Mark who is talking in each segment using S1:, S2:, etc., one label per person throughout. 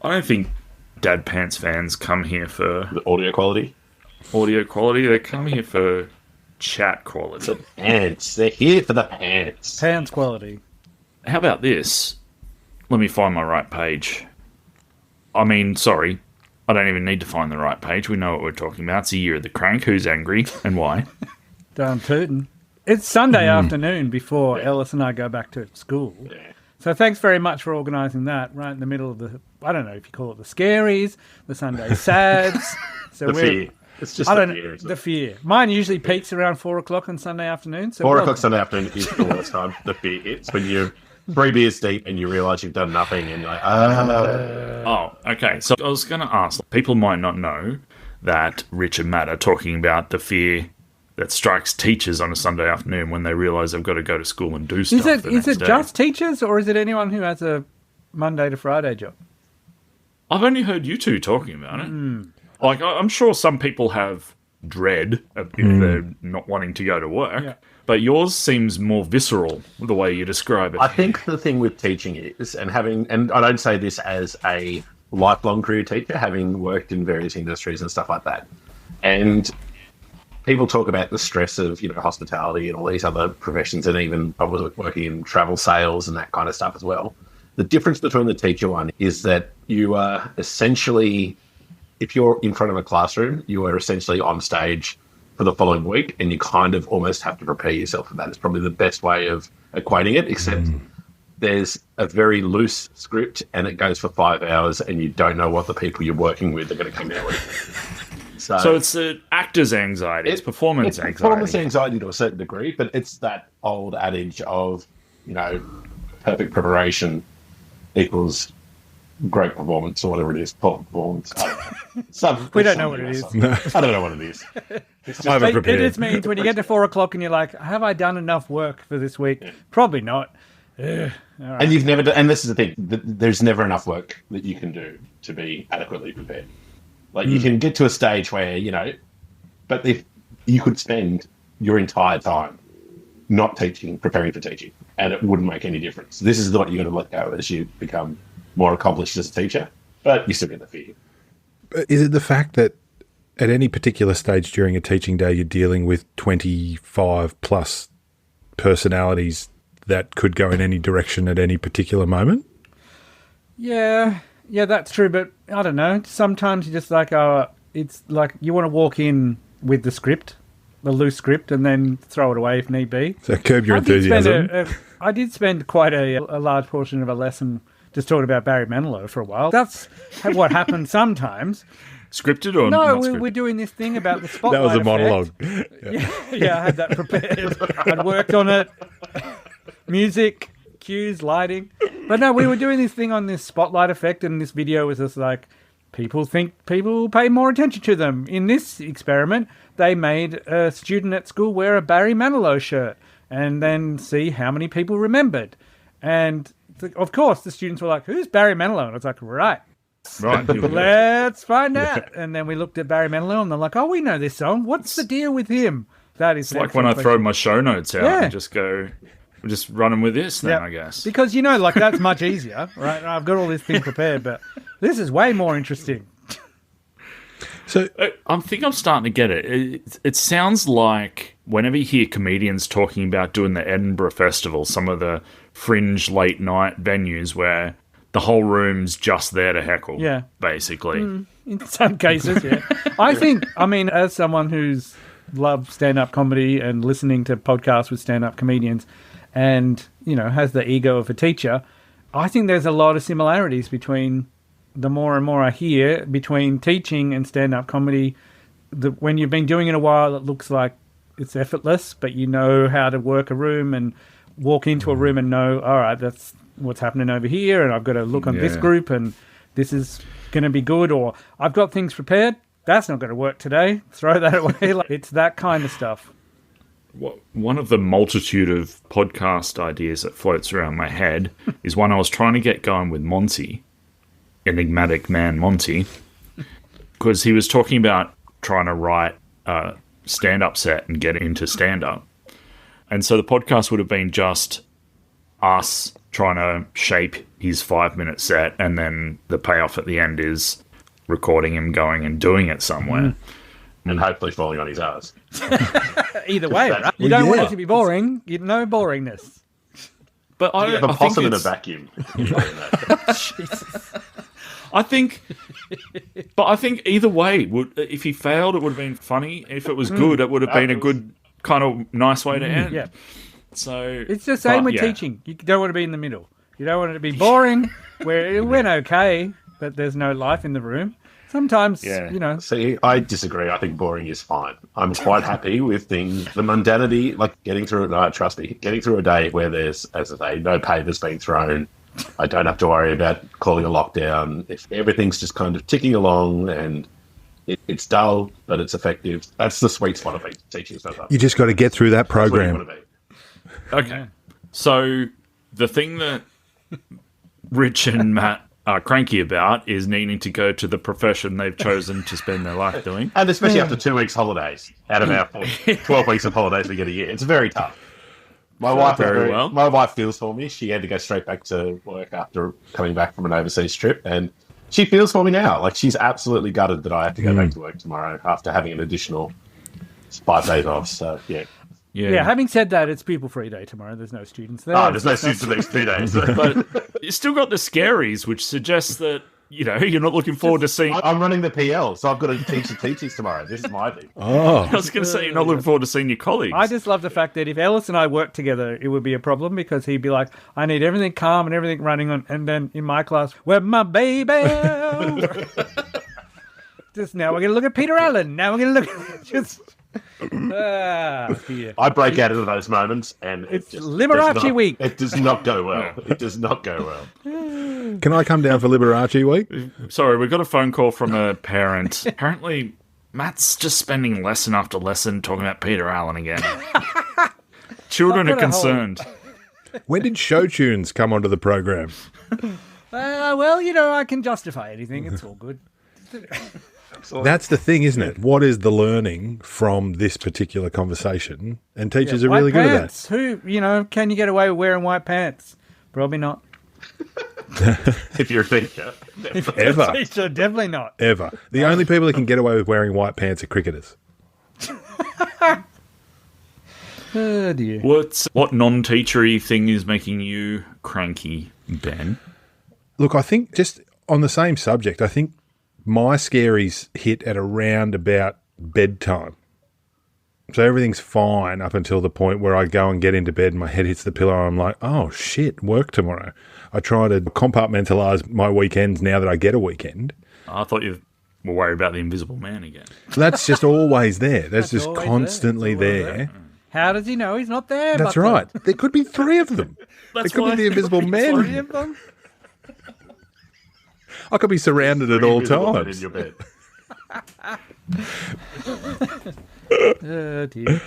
S1: I don't think Dad Pants fans come here for
S2: The audio quality.
S1: They come here for chat quality.
S2: The pants. They're here for the pants.
S3: Pants quality.
S1: How about this? Let me find my right page. I mean, sorry, I don't even need to find the right page. We know what we're talking about. It's the year of the crank. Who's angry and why?
S3: Darn tootin'. It's Sunday afternoon before Ellis and I go back to school.
S2: Yeah.
S3: So thanks very much for organising that right in the middle of the, I don't know if you call it the Scaries, the Sunday Sads. So
S2: The fear. It's just
S3: the fear. Mine usually peaks around 4 o'clock on Sunday afternoon. So
S2: 4 o'clock Sunday afternoon is the worst time the fear hits, when you're 3 beers deep and you realise you've done nothing and you're like,
S1: Oh, okay. So I was going to ask, people might not know that Rich and Matt are talking about the fear that strikes teachers on a Sunday afternoon when they realise they've got to go to school and do stuff.
S3: Is it just teachers, or is it anyone who has a Monday to Friday job?
S1: I've only heard you two talking about it. Like, I'm sure some people have dread if they're not wanting to go to work, but yours seems more visceral the way you describe it.
S2: I think the thing with teaching is, and I don't say this as a lifelong career teacher, having worked in various industries and stuff like that, and people talk about the stress of, hospitality and all these other professions, and even probably working in travel sales and that kind of stuff as well. The difference between the teacher one is that you are essentially, if you're in front of a classroom, you are essentially on stage for the following week, and you kind of almost have to prepare yourself for that. It's probably the best way of equating it, except there's a very loose script and it goes for 5 hours and you don't know what the people you're working with are going to come out with.
S1: So it's the actor's anxiety, it's performance anxiety.
S2: Performance anxiety to a certain degree, but it's that old adage of, perfect preparation equals great performance, or whatever it is, poor performance.
S3: We don't know what it is.
S2: I don't know what it is. It's just
S3: It just means when you get to 4 o'clock and you're like, have I done enough work for this week? Probably not. All right.
S2: And you've never done, and this is the thing, there's never enough work that you can do to be adequately prepared. Like, you can get to a stage where, but if you could spend your entire time not teaching, preparing for teaching, and it wouldn't make any difference. This is what you're going to let go as you become more accomplished as a teacher, but you still get the fear.
S4: Is it the fact that at any particular stage during a teaching day, you're dealing with 25 plus personalities that could go in any direction at any particular moment?
S3: Yeah, that's true, but I don't know. Sometimes you just it's like you want to walk in with the script, the loose script, and then throw it away if need be.
S4: So curb your enthusiasm.
S3: I did spend quite a large portion of a lesson just talking about Barry Manilow for a while. That's what happens sometimes.
S1: Scripted or
S3: no?
S1: not scripted?
S3: We're doing this thing about the spotlight.
S4: That was a
S3: effect.
S4: monologue.
S3: Yeah, I had that prepared. I'd worked on it. Music, cues, lighting. But no, we were doing this thing on this spotlight effect, and this video was just like, people think people pay more attention to them. In this experiment, they made a student at school wear a Barry Manilow shirt and then see how many people remembered. And of course, the students were like, who's Barry Manilow? And I was like, right, let's find out. And then we looked at Barry Manilow and they're like, oh, we know this song. What's the deal with him? That is
S1: like when I throw my show notes out and just go, we're just running with this then, I guess.
S3: Because, that's much easier, right? I've got all this thing prepared, but this is way more interesting.
S1: So I think I'm starting to get it. It sounds like whenever you hear comedians talking about doing the Edinburgh Festival, some of the fringe late night venues where the whole room's just there to heckle, basically.
S3: In some cases, yeah. I think, as someone who's loved stand-up comedy and listening to podcasts with stand-up comedians and, has the ego of a teacher, I think there's a lot of similarities between the more and more I hear between teaching and stand-up comedy. When you've been doing it a while, it looks like it's effortless, but you know how to work a room and walk into a room and know, all right, that's what's happening over here, and I've got to look on this group, and this is going to be good, or I've got things prepared. That's not going to work today. Throw that away. It's that kind of stuff.
S1: One of the multitude of podcast ideas that floats around my head is one I was trying to get going with Monty, enigmatic man Monty, because he was talking about trying to write a stand-up set and get into stand-up. And so the podcast would have been just us trying to shape his 5-minute set, and then the payoff at the end is recording him going and doing it somewhere.
S2: And hopefully falling on his ass.
S3: Either way, right? You don't want it to be boring. You know boringness.
S1: But
S2: You have a
S1: I think
S2: possum in a
S1: it's-
S2: vacuum.
S3: Jesus.
S1: I think either way, if he failed, it would have been funny. If it was good, it would have been a good kind of nice way to end.
S3: Yeah.
S1: So
S3: It's the same with
S1: yeah.
S3: teaching. You don't want to be in the middle. You don't want it to be boring, where it went okay, but there's no life in the room. Sometimes,
S1: Yeah.
S3: you know,
S2: See, I disagree. I think boring is fine. I'm quite happy with things. The mundanity, like getting through it, no, trust me, getting through a day where there's, as I say, no papers being thrown. I don't have to worry about calling a lockdown. If everything's just kind of ticking along and it's dull, but it's effective, that's the sweet spot of teaching stuff.
S4: You just got to get through that
S2: That's what you
S4: program.
S2: want to be.
S1: Okay. So the thing that Rich and Matt are cranky about is needing to go to the profession they've chosen to spend their life doing.
S2: And especially after 2 weeks holidays out of our 12 weeks of holidays we get a year. It's very tough. My wife feels for me. She had to go straight back to work after coming back from an overseas trip, and she feels for me now. Like, she's absolutely gutted that I have to go back to work tomorrow after having an additional 5 days off. So, yeah.
S3: yeah, having said that, it's pupil-free day tomorrow. There's no students there.
S2: Oh, there's no students the next 2 days.
S1: But you still got the scaries, which suggests that, you know, you're not looking forward to seeing...
S2: I'm running the PL, so I've got to teach the teachers tomorrow. This is my thing.
S1: I was going to say, you're not looking forward to seeing your colleagues.
S3: I just love the fact that if Ellis and I worked together, it would be a problem because he'd be like, I need everything calm and everything running on. And then in my class, where my baby? Just now we're going to look at Peter Allen. Now we're going to look at just... yeah.
S2: I break out into those moments, and
S3: It's
S2: just
S3: Liberace
S2: does not-
S3: week.
S2: It does not go well. It does not go well.
S4: Can I come down for Liberace week?
S1: Sorry, we got a phone call from a parent. Apparently, Matt's just spending lesson after lesson talking about Peter Allen again. Children are
S3: I've got a whole-
S1: concerned.
S4: When did show tunes come onto the program?
S3: Well, you know, I can justify anything. It's all good.
S4: That's the thing, isn't it? What is the learning from this particular conversation? And teachers are
S3: White
S4: really good at that.
S3: pants. Who, you know, can you get away with wearing white pants? Probably not.
S2: If you're a teacher.
S4: Ever.
S3: Teacher, definitely not.
S4: Ever. The only people that can get away with wearing white pants are cricketers.
S3: Oh, dear.
S1: What non-teachery thing is making you cranky, Ben?
S4: Look, I think just on the same subject, I think my scaries hit at around about bedtime. So everything's fine up until the point where I go and get into bed and my head hits the pillow and I'm like, oh shit, work tomorrow. I try to compartmentalize my weekends now that I get a weekend.
S1: I thought you were worried about the Invisible Man again.
S4: So that's just always there. That's just
S3: always
S4: constantly
S3: there.
S4: there.
S3: How does he know he's not there?
S4: That's
S3: Butler?
S4: right. There could be 3 of them. There
S1: That's
S4: could
S1: why
S4: be the Invisible
S3: Three
S4: Men.
S3: of them?
S4: I could be surrounded at all
S2: Invisible man
S4: times.
S2: in your bed.
S3: Oh, dear.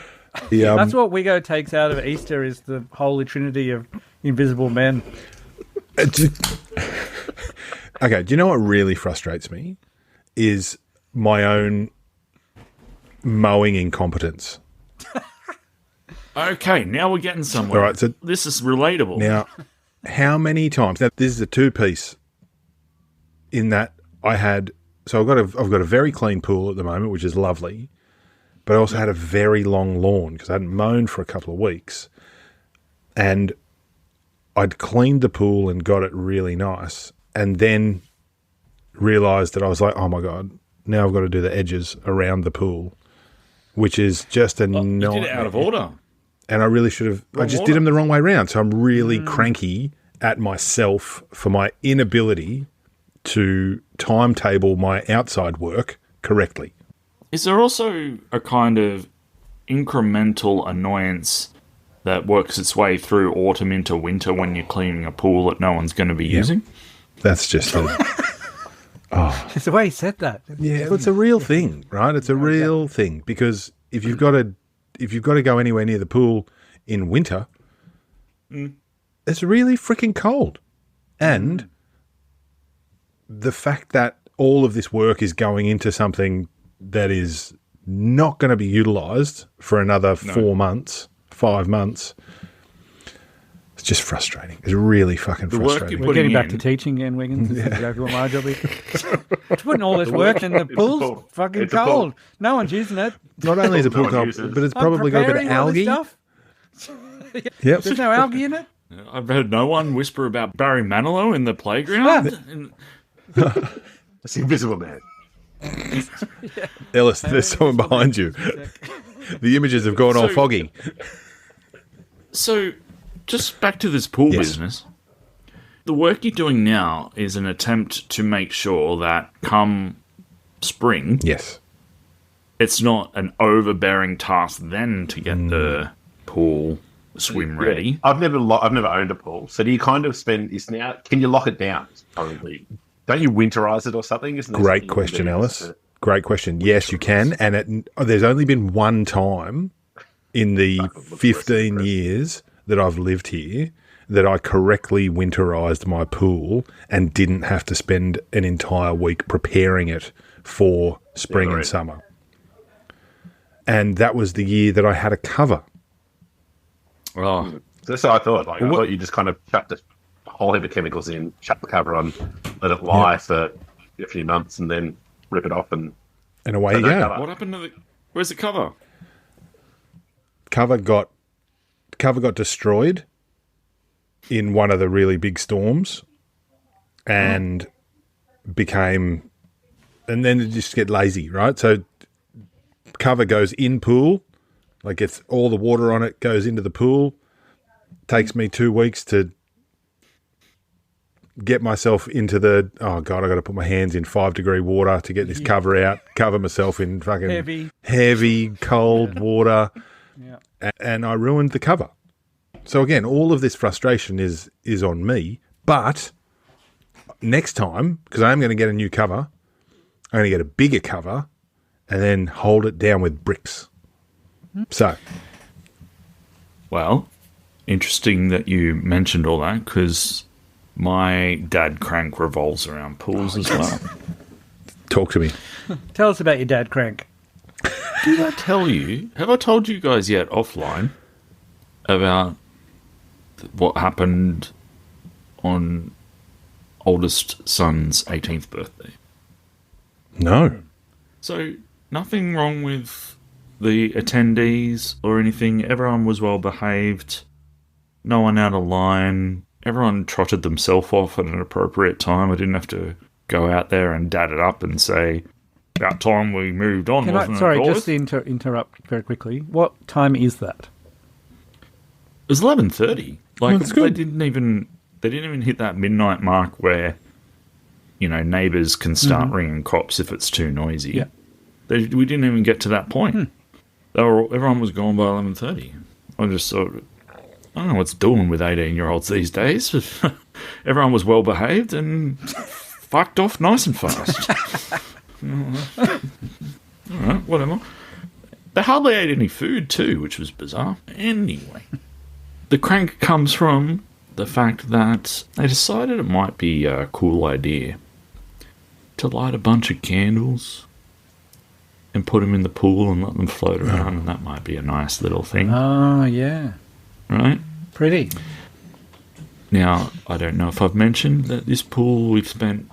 S4: The,
S3: That's what Wigo takes out of Easter is the holy trinity of invisible men.
S4: Okay, do you know what really frustrates me? Is my own mowing incompetence.
S1: Okay, now we're getting somewhere.
S4: All right, so
S1: this is relatable.
S4: now, how many times? Now, this is a 2-piece. In that I had, so I've got a very clean pool at the moment, which is lovely, but I also had a very long lawn because I hadn't mown for a couple of weeks, and I'd cleaned the pool and got it really nice, and then realised that I was like, oh my god, now I've got to do the edges around the pool, which is just a
S1: You
S4: nightmare.
S1: did it out of order.
S4: And I really should have. I just did them the wrong way round. So I'm really cranky at myself for my inability to timetable my outside work correctly.
S1: Is there also a kind of incremental annoyance that works its way through autumn into winter when you're cleaning a pool that no one's going to be using?
S4: That's just
S3: It's the way he said that.
S4: yeah. It's a real thing, right? It's a real thing because if you've got to go anywhere near the pool in winter, it's really freaking cold, and the fact that all of this work is going into something that is not going to be utilised for another 4 months, 5 months, It's just frustrating. It's really fucking
S1: The work
S4: frustrating.
S1: you
S3: We're getting back
S1: in.
S3: to teaching again, Wiggins. This is exactly what my job is. Putting all this work in the pool's fucking
S2: It's a pool.
S3: cold. No one's using it.
S4: Not only is it
S2: No
S4: pool
S2: one
S4: cold,
S2: uses-
S4: but it's
S3: I'm
S4: probably got a bit of
S3: preparing all this
S4: algae.
S3: stuff.
S4: Yep.
S3: There's no algae in it.
S1: I've heard no one whisper about Barry Manilow in the playground. And-
S2: It's the Invisible Man.
S4: Ellis, there's someone behind you. The images have gone all
S1: So-
S4: foggy.
S1: So, just back to this pool
S4: Yes.
S1: business. The work you're doing now is an attempt to make sure that come spring,
S4: Yes.
S1: it's not an overbearing task then to get the pool swim ready.
S2: I've never owned a pool. So do you kind of can you lock it down? Probably. Don't you winterize it or something? Isn't there
S4: Great
S2: something you
S4: question,
S2: can do
S4: Ellis.
S2: to-
S4: Great question. Yes, you can. And there's only been one time in the 15 years that I've lived here that I correctly winterized my pool and didn't have to spend an entire week preparing it for spring
S2: Yeah,
S4: and
S2: right.
S4: summer. And that was the year that I had a cover.
S1: Oh,
S2: That's what I thought. I thought you just kind of chuck the whole heap of chemicals in, shut the cover on, let it lie for a few months, and then rip it off and
S4: And away you
S2: no
S4: go.
S2: cover.
S1: what happened to the... Where's the cover?
S4: Cover got destroyed in one of the really big storms and became, and then it just get lazy, right? So cover goes in pool, like it's all the water on it goes into the pool. Takes me 2 weeks to get myself into the, oh God, I got to put my hands in 5-degree water to get this cover out, cover myself in fucking heavy cold water.
S3: Yeah.
S4: And I ruined the cover. So again, all of this frustration is on me. But next time, because I am going to get a new cover, I'm going to get a bigger cover and then hold it down with bricks. So,
S1: Well, interesting that you mentioned all that, because my dad crank revolves around pools as well.
S4: talk to me.
S3: Tell us about your dad crank.
S1: Did I tell you? Have I told you guys yet offline about what happened on oldest son's 18th birthday?
S4: No.
S1: So, nothing wrong with the attendees or anything. Everyone was well behaved. No one out of line. Everyone trotted themselves off at an appropriate time. I didn't have to go out there and dad it up and say, about time we moved on.
S3: Can
S1: wasn't
S3: I,
S1: it,
S3: sorry,
S1: boys?
S3: just to interrupt very quickly. What time is that?
S1: It was 11:30. Like,
S4: That's good.
S1: they didn't even hit that midnight mark where, you know, neighbours can start ringing cops if it's too noisy.
S3: Yeah.
S1: We didn't even get to that point. Everyone was gone by 11:30. I just thought, I don't know what's doing with 18-year-olds these days. Everyone was well behaved and fucked off nice and fast. All right, whatever. They hardly ate any food too, which was bizarre. Anyway, the crank comes from the fact that they decided it might be a cool idea to light a bunch of candles and put them in the pool and let them float around, and that might be a nice little thing,
S3: Oh, yeah.
S1: right?
S3: Pretty.
S1: Now, I don't know if I've mentioned that this pool we've spent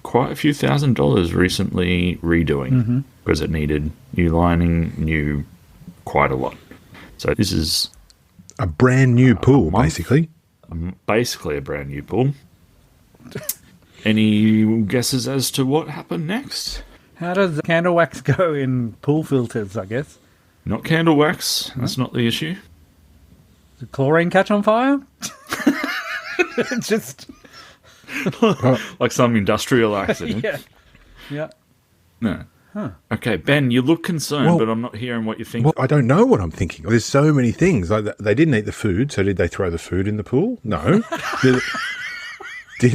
S1: quite a few $1,000s recently redoing because it needed new lining, quite a lot. So this is
S4: A brand new pool,
S1: month?
S4: basically.
S1: basically a brand new pool. Any guesses as to what happened next?
S3: How does candle wax go in pool filters, I guess?
S1: Not candle wax. That's not the issue.
S3: Does chlorine catch on fire? Just,
S1: Like some industrial accident.
S3: yeah. Yeah.
S1: No. Okay, Ben, you look concerned,
S4: Well-
S1: but I'm not hearing what you think.
S4: Well, I don't know what I'm thinking. There's so many things. Like they didn't eat the food, so did they throw the food in the pool? No. It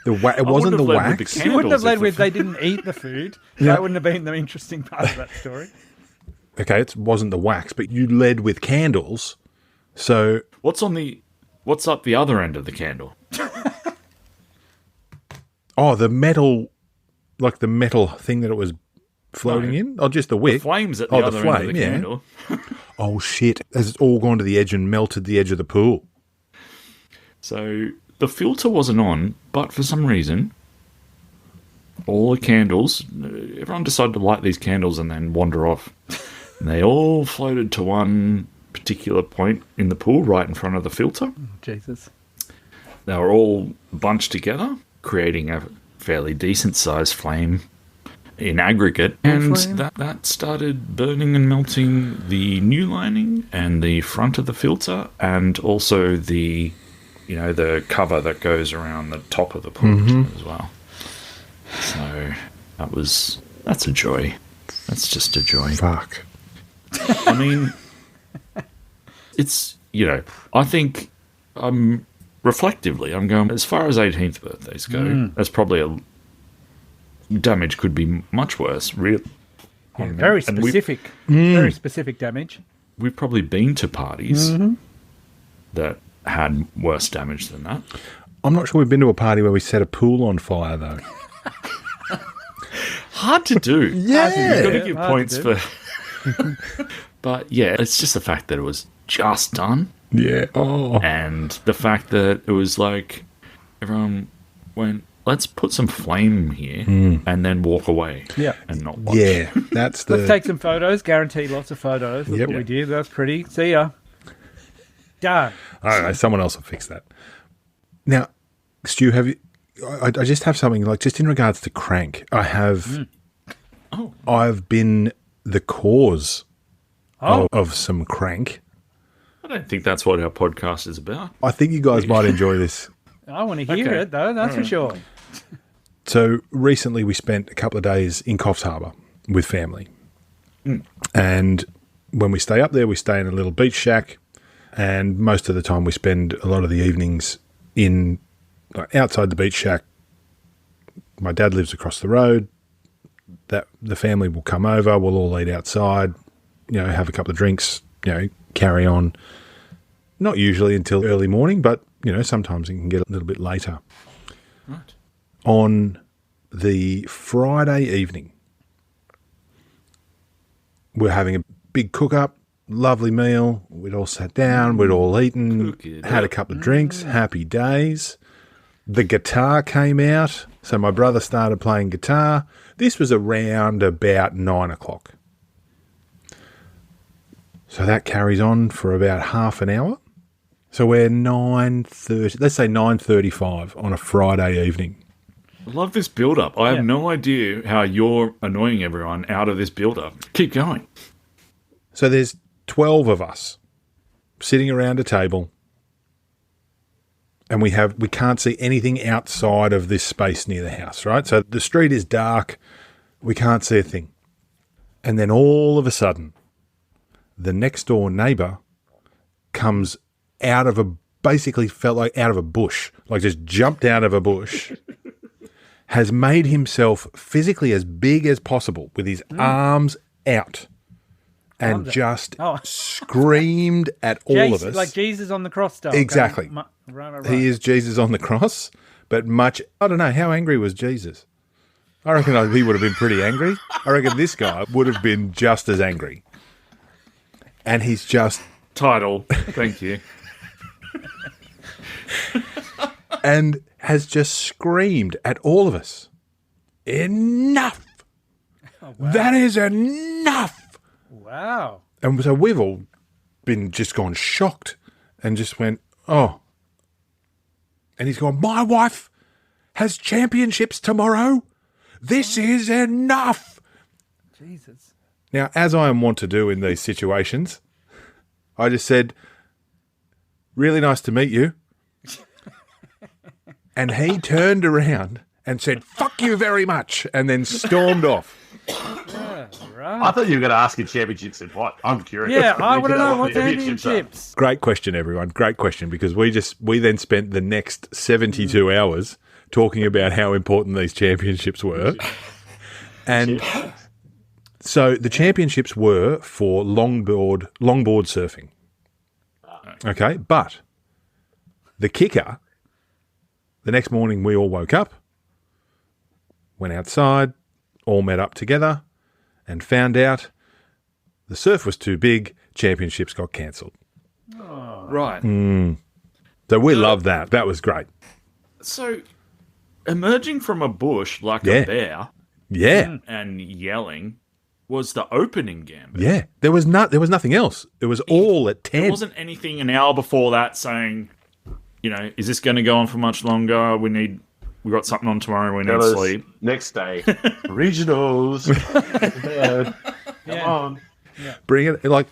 S4: wasn't the
S1: wouldn't have led with
S4: wax.
S1: the
S3: You wouldn't have
S1: Candles
S3: led
S1: if
S3: with
S1: the
S3: they didn't eat the food.
S4: Yeah.
S3: That wouldn't have been the interesting part of that story.
S4: Okay, it wasn't the wax, but you led with candles. So
S1: What's up the other end of the candle?
S4: the metal, like the metal thing that it was floating in? Oh, just the wick?
S1: Flames at the
S4: Oh,
S1: other end of the candle.
S4: Oh, shit. Has it all gone to the edge and melted the edge of the pool?
S1: So the filter wasn't on, but for some reason, all the candles, everyone decided to light these candles and then wander off. And they all floated to one particular point in the pool right in front of the filter.
S3: Jesus.
S1: They were all bunched together, creating a fairly decent-sized flame in aggregate. And that started burning and melting the new lining and the front of the filter, and also the cover that goes around the top of the pool as well. So that's a joy. That's just a joy.
S4: Fuck.
S1: I mean, it's, I think reflectively, I'm going, as far as 18th birthdays go, that's probably damage could be much worse, really.
S3: Yeah, very specific. Very specific damage.
S1: We've probably been to parties that had worse damage than that.
S4: I'm not sure we've been to a party where we set a pool on fire, though.
S1: Hard to do.
S4: Yeah.
S1: You've got to give points for... But yeah, it's just the fact that it was just done.
S4: Yeah. Oh.
S1: And the fact that it was like, everyone went, let's put some flame here and then walk away.
S3: Yeah.
S1: And not watch.
S4: Yeah. Let's
S3: take some photos. Guaranteed lots of photos. That's what we did. That's pretty. See ya. Done.
S4: I don't know. Someone else will fix that. Now, Stu, have you... I just have something, like, just in regards to crank. I have... I've been the cause of some crank.
S1: I don't think that's what our podcast is about.
S4: I think you guys might enjoy this.
S3: I want to hear it, though. That's for sure.
S4: So recently we spent a couple of days in Coffs Harbour with family. And when we stay up there, we stay in a little beach shack. And most of the time we spend a lot of the evenings outside the beach shack. My dad lives across the road. That the family will come over. We'll all eat outside, have a couple of drinks, carry on. Not usually until early morning, but, sometimes it can get a little bit later.
S1: Right.
S4: On the Friday evening, we're having a big cook-up, lovely meal. We'd all sat down, we'd all eaten, had a couple of drinks, happy days. The guitar came out, so my brother started playing guitar. This was around about 9 o'clock. So that carries on for about half an hour. So we're 9:30, let's say 9:35 on a Friday evening.
S1: I love this build-up. I have no idea how you're annoying everyone out of this build-up. Keep going.
S4: So there's 12 of us sitting around a table, and we can't see anything outside of this space near the house, right? So the street is dark. We can't see a thing. And then all of a sudden, the next door neighbour comes basically felt like out of a bush, like just jumped out of a bush, has made himself physically as big as possible with his arms out, and just screamed at all of us.
S3: Like Jesus on the cross style.
S4: Exactly.
S3: Right.
S4: He is Jesus on the cross, but I don't know, how angry was Jesus? I reckon he would have been pretty angry. I reckon this guy would have been just as angry. And he's just...
S1: Title, thank you.
S4: And has just screamed at all of us, enough! Oh, wow. That is enough!
S3: Wow.
S4: And so we've all been just gone shocked and just went, oh. And he's gone, my wife has championships tomorrow. This is enough.
S3: Jesus.
S4: Now, as I am wont to do in these situations, I just said, really nice to meet you. And he turned around and said, fuck you very much, and then stormed off.
S3: Yeah, right.
S2: I thought you were going to ask him championships in what? I'm curious.
S3: Yeah, I want to know what championships.
S4: Great question, everyone. Great question, because we then spent the next 72 hours talking about how important these championships were. And so the championships were for longboard surfing. Okay, but the kicker, the next morning we all woke up, went outside, all met up together, and found out the surf was too big, championships got cancelled.
S1: Oh. Right.
S4: So we love that. That was great.
S1: So, emerging from a bush like
S4: Yeah.
S1: a bear
S4: Yeah.
S1: and yelling was the opening gambit.
S4: Yeah. There was nothing else. It was all at 10.
S1: There wasn't anything an hour before that saying, is this going to go on for much longer? We got something on tomorrow. We need
S2: Fellas,
S1: sleep.
S2: Next day, regionals. Come on.
S4: Bring it, like,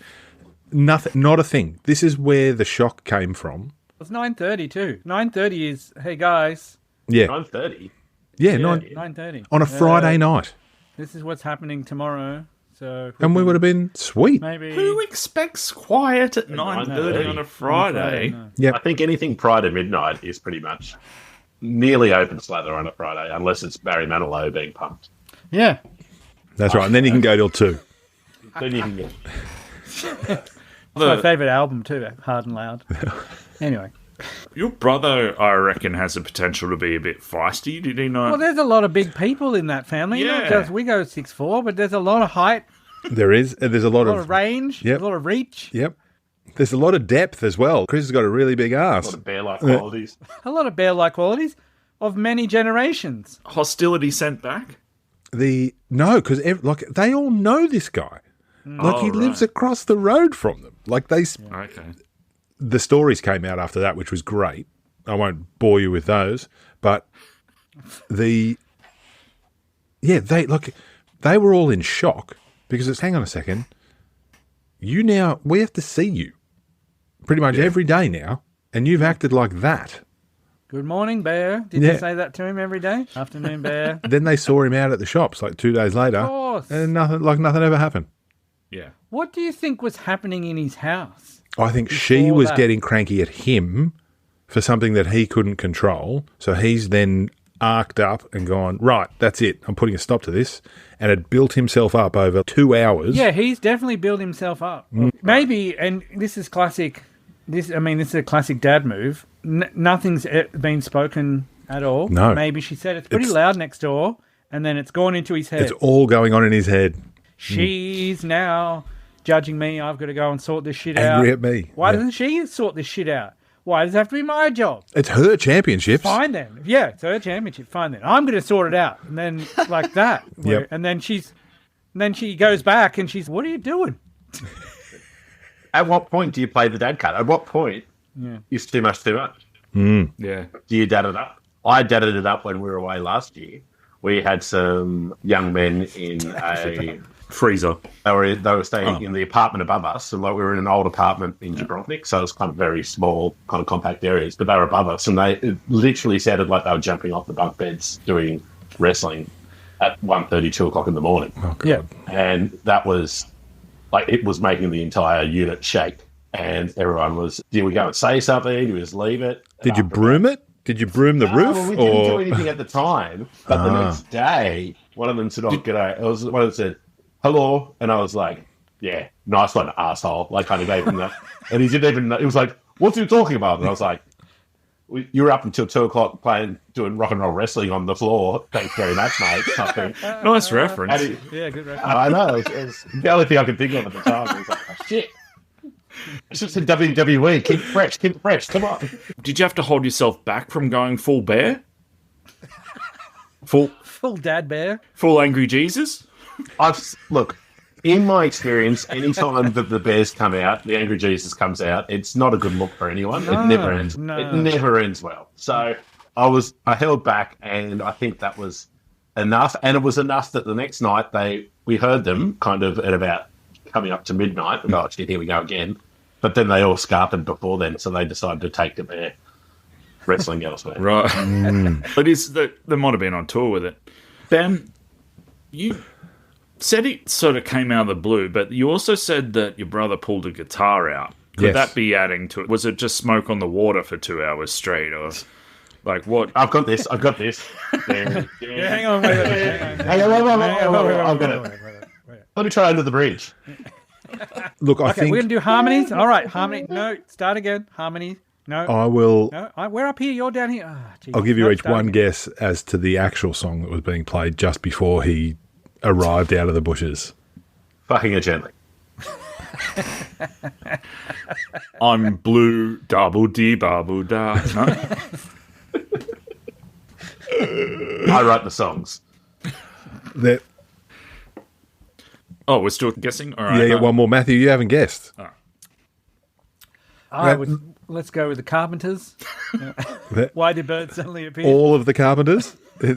S4: nothing, not a thing. This is where the shock came from.
S3: It's 9:30 too. 9:30 is, hey guys.
S4: Yeah.
S2: 9:30.
S4: Yeah,
S3: Yeah,
S4: 9
S3: 9:30.
S4: on a Friday night.
S3: This is what's happening tomorrow. So
S4: And we would have been sweet.
S3: maybe
S1: Who expects quiet at 9:30 on a Friday?
S3: No.
S4: Yep.
S2: I think anything prior to midnight is pretty much nearly open slather on a Friday, unless it's Barry Manilow being pumped.
S3: Yeah.
S4: That's right. And then you can go till 2.
S2: Then you can get.
S3: It's my favourite album too, Hard and Loud. Anyway.
S1: Your brother, I reckon, has the potential to be a bit feisty. Did he not?
S3: Well, there's a lot of big people in that family.
S1: Yeah.
S3: Not just we go 6'4", but there's a lot of height,
S4: There is. And there's a lot
S3: a lot of range,
S4: Yep.
S3: a lot of reach,
S4: Yep. There's a lot of depth as well. Chris has got a really big
S2: A
S4: ass.
S2: lot of bear-like qualities.
S3: a lot of bear-like qualities of many generations.
S1: Hostility sent back?
S4: No, because like they all know this guy. Like he lives across the road from them. Like
S1: Okay.
S4: the stories came out after that, which was great. I won't bore you with those, but they were all in shock because it's, hang on a second, we have to see you pretty much every day now, and you've acted like that.
S3: Good morning, Bear. Did
S4: Yeah.
S3: you say that to him every day? Afternoon, Bear.
S4: Then they saw him out at the shops like 2 days later,
S3: Of course.
S4: and nothing ever happened.
S1: Yeah.
S3: What do you think was happening in his house?
S4: I think she
S3: Before
S4: was
S3: that.
S4: getting cranky at him for something that he couldn't control. So he's then arced up and gone, right, that's it. I'm putting a stop to this. And had built himself up over 2 hours.
S3: Yeah, he's definitely built himself up. Maybe, and this is classic. This is a classic dad move. Nothing's been spoken at all.
S4: No.
S3: Maybe she said it's pretty loud next door, and then it's gone into his head.
S4: It's all going on in his head.
S3: She's now judging me. I've got to go and sort this shit out.
S4: Angry at me.
S3: Why
S4: Yeah.
S3: doesn't she sort this shit out? Why does it have to be my job?
S4: It's her championships.
S3: Fine then. Yeah, it's her championship. Fine then. I'm going to sort it out. And then like that.
S4: Yep.
S3: And then she goes back and she's, what are you doing?
S2: At what point do you play the dad card? At what point is too much too much?
S1: Yeah.
S2: Do you dad it up? I dadded it up when we were away last year. We had some young men in a...
S1: Freezer.
S2: They were staying in the apartment above us, and like we were in an old apartment in Dubrovnik, so it was kind of very small, kind of compact areas. But they were above us, and it literally sounded like they were jumping off the bunk beds doing wrestling at 1:30, 2 o'clock in the morning.
S4: Oh, God.
S3: Yeah.
S2: And that was like it was making the entire unit shake. And everyone was, did we go and say something? Did we just leave it?
S4: Did you broom it? Did you broom the roof?
S2: Well, we didn't do
S4: Or
S2: anything at the time, but the next day, one of them said, "Oh, g'day." One of them said, "Hello," and I was like, "Yeah, nice one, asshole." Like, kind of gave him that, and he didn't even. It was like, "What's he talking about?" And I was like, "You were up until 2 o'clock doing rock and roll wrestling on the floor. Thanks very much, mate." Something.
S1: Nice reference.
S2: And
S3: Yeah, good reference.
S2: I know. It's the only thing I could think of at the time. I was like, oh, "Shit." It's just in WWE. Keep it fresh. Come on.
S1: Did you have to hold yourself back from going full bear? Full
S3: Dad Bear.
S1: angry Jesus?
S2: Look, in my experience, any time that the bears come out, the angry Jesus comes out, it's not a good look for anyone. It never ends.
S3: no.
S2: It never ends well. So I held back, and I think that was enough. And it was enough that the next night we heard them kind of at about coming up to midnight. Oh shit, here we go again. But then they all scarpered before then, so they decided to take to their wrestling elsewhere.
S1: Right. But they might have been on tour with it. Ben, you said it sort of came out of the blue, but you also said that your brother pulled a guitar out. Could
S4: Yes.
S1: that be adding to it? Was it just smoke on the water for 2 hours straight, or like what?
S2: I've got this.
S3: Yeah, hang on, wait.
S2: Hang on, I've got it. Let me try under the bridge.
S4: look, I
S3: Okay,
S4: think
S3: we're going to do harmonies. All right, harmony. No, start again. Harmonies. No.
S4: I will.
S3: No, we're up here. You're down here. Ah, geez.
S4: I'll give you
S3: No,
S4: each
S3: start
S4: one
S3: again.
S4: guess as to the actual song that was being played just before he arrived out of the bushes.
S2: Fucking it gently.
S1: I'm blue, double D, bubble da. No?
S2: I write the songs.
S4: That,
S1: Oh, we're still guessing? All right.
S4: yeah, one more. Matthew, you haven't guessed.
S3: Let's go with the Carpenters.
S4: That-
S3: Why did birds suddenly appear?
S4: all of the Carpenters.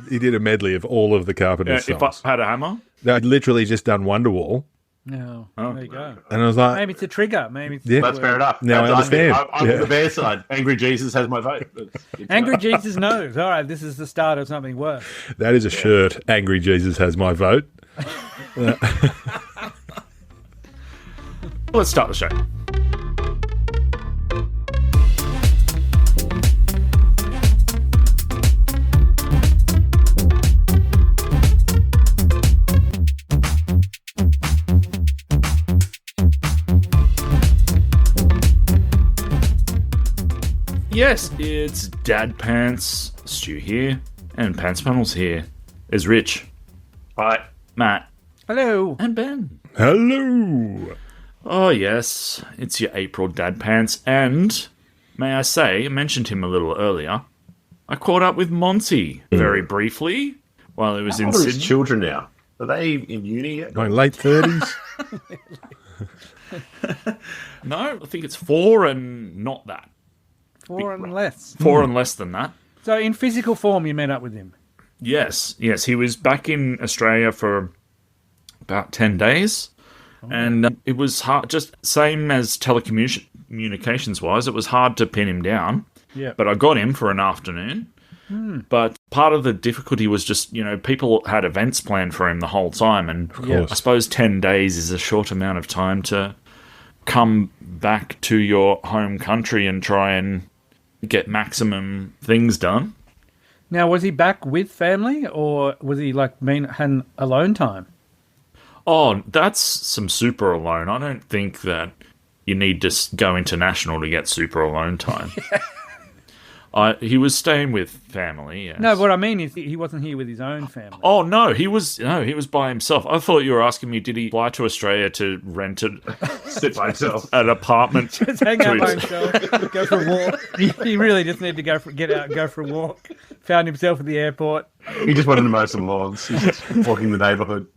S4: He did a medley of all of the Carpenters
S1: If I
S4: songs.
S1: had a hammer?
S4: I'd literally just done Wonderwall,
S3: No,
S1: Oh.
S3: there you go.
S4: and I was like,
S3: Maybe it's a trigger. Maybe it's
S4: Yeah.
S2: That's fair enough.
S4: Now I understand.
S2: I'm
S4: Yeah.
S2: on the bear side. Angry Jesus has my vote. It's
S3: Angry Jesus knows. All right, this is the start of something worse.
S4: that is a shirt. Angry Jesus has my vote.
S1: Let's start the show. Yes, it's Dad Pants, Stu here, and Pants Panels here. There's Rich,
S2: Right.
S1: Matt,
S3: Hello.
S1: and Ben.
S4: Hello.
S1: Oh, yes, it's your April Dad Pants, and may I say, I mentioned him a little earlier. I caught up with Monty very briefly while he was
S2: How
S1: in
S2: old are his
S1: Sydney.
S2: children now? Are they in uni yet?
S4: My late 30s.
S1: No, I think it's 4 and not that.
S3: 4 and less.
S1: 4 and less than that.
S3: So in physical form, you met up with him.
S1: Yes, he was back in Australia for about 10 days. And it was hard, just same as telecommunications wise, it was hard to pin him down.
S3: Yeah.
S1: But I got him for an afternoon. But part of the difficulty was just, people had events planned for him the whole time. And
S4: course.
S1: I suppose 10 days is a short amount of time to come back to your home country and try and get maximum things done.
S3: Now, was he back with family, or was he had alone time?
S1: Oh, that's some super alone. I don't think that you need to go international to get super alone time. He was staying with family. Yes.
S3: No, what I mean is he wasn't here with his own family.
S1: Oh no, he was by himself. I thought you were asking me, did he fly to Australia to rent
S2: Sit by himself.
S1: an apartment?
S3: Just hang out by
S1: to his-
S3: himself, go for a walk. He really just needed to get out and go for a walk. Found himself at the airport.
S2: He just wanted to mow some lawns. He's just walking the neighbourhood.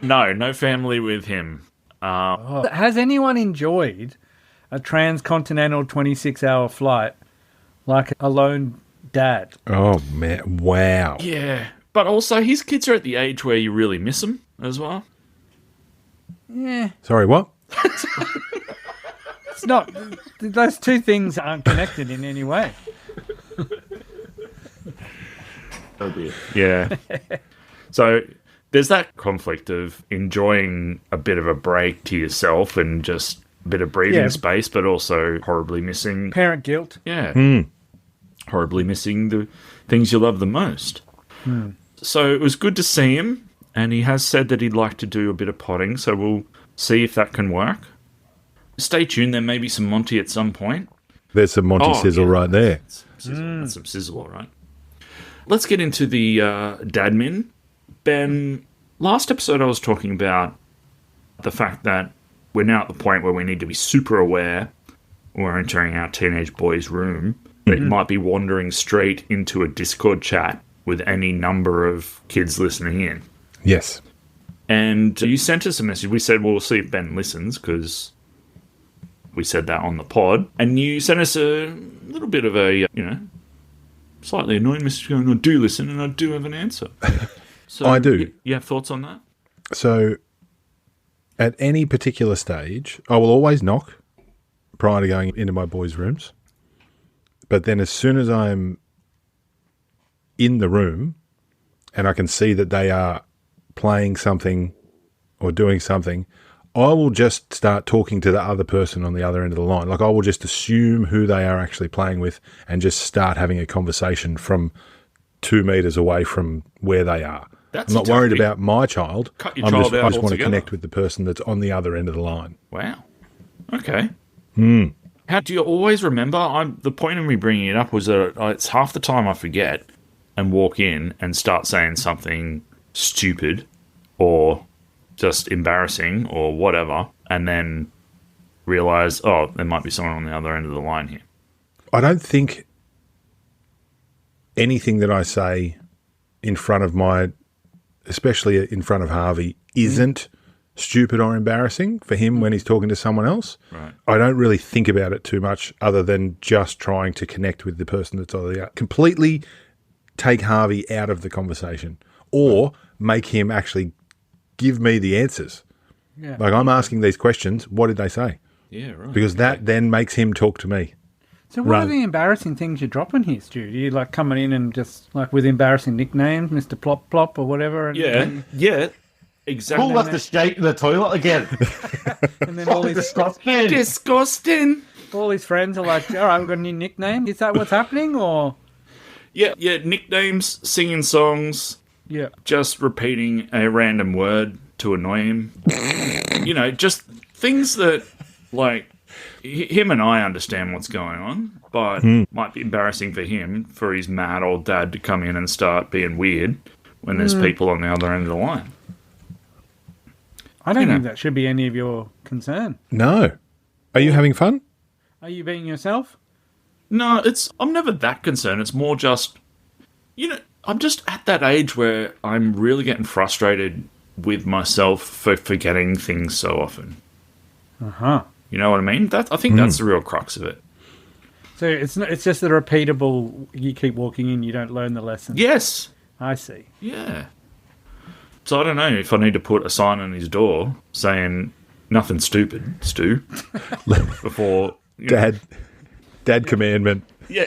S1: No family with him.
S3: Has anyone enjoyed a transcontinental 26-hour flight like a lone dad?
S4: Oh, man. Wow.
S1: Yeah, but also his kids are at the age where you really miss them as well.
S3: Yeah,
S4: Sorry, what?
S3: it's not. Those two things aren't connected in any way.
S2: Oh dear.
S1: Yeah. So there's that conflict of enjoying a bit of a break to yourself and just a bit of breathing
S3: Yeah.
S1: space, but also horribly missing.
S3: Parent guilt.
S1: Yeah. Horribly missing the things you love the most. So it was good to see him, and he has said that he'd like to do a bit of potting, so we'll see if that can work. Stay tuned, there may be some Monty at some point.
S4: There's some Monty Sizzle right there.
S1: That's some sizzle, all right. Let's get into the dadmin. Ben, last episode I was talking about the fact that we're now at the point where we need to be super aware when we're entering our teenage boy's room that you might be wandering straight into a Discord chat with any number of kids listening in.
S4: Yes.
S1: And you sent us a message. We said, well, we'll see if Ben listens, because we said that on the pod. And you sent us a little bit of a, slightly annoying message going, I do listen and I do have an answer. So
S4: I do.
S1: You have thoughts on that?
S4: So, at any particular stage, I will always knock prior to going into my boys' rooms. But then as soon as I'm in the room and I can see that they are playing something or doing something, I will just start talking to the other person on the other end of the line. Like, I will just assume who they are actually playing with and just start having a conversation from 2 meters away from where they are.
S1: That's
S4: I'm not
S1: a
S4: worried
S1: tactic.
S4: about my child.
S1: Cut your
S4: I
S1: child
S4: just
S1: out
S4: want to
S1: altogether.
S4: connect with the person that's on the other end of the line.
S1: Wow. Okay. How do you always remember? The point of me bringing it up was that it's half the time I forget and walk in and start saying something stupid or just embarrassing or whatever, and then realize, oh, there might be someone on the other end of the line here.
S4: I don't think anything that I say in front of especially in front of Harvey, isn't stupid or embarrassing for him when he's talking to someone else.
S1: Right.
S4: I don't really think about it too much other than just trying to connect with the person that's on the other. Completely take Harvey out of the conversation or make him actually give me the answers.
S3: Yeah.
S4: Like, I'm asking these questions, what did they say?
S1: Yeah, right.
S4: Because that then makes him talk to me.
S3: So what are the embarrassing things you're dropping here, Stu? Are you like coming in and just like with embarrassing nicknames, Mr. Plop Plop or whatever?
S1: Yeah, exactly.
S2: Pull off the skate in the toilet again.
S3: And then all his
S1: Disgusting.
S3: all his friends are like, all right, we've got a new nickname. Is that what's happening? Or
S1: Yeah, nicknames, singing songs,
S3: yeah,
S1: just repeating a random word to annoy him. Just things that, like, him and I understand what's going on, but might be embarrassing for him, for his mad old dad to come in and start being weird when there's people on the other end of the line.
S3: I don't think that should be any of your concern.
S4: No. Are you having fun?
S3: Are you being yourself?
S1: No, I'm never that concerned. It's more just, I'm just at that age where I'm really getting frustrated with myself for forgetting things so often.
S3: Uh-huh.
S1: You know what I mean? I think that's the real crux of it.
S3: So it's just the repeatable, you keep walking in, you don't learn the lesson.
S1: Yes.
S3: I see.
S1: Yeah. So I don't know if I need to put a sign on his door saying nothing stupid, Stu, before...
S4: Dad commandment.
S1: Yeah.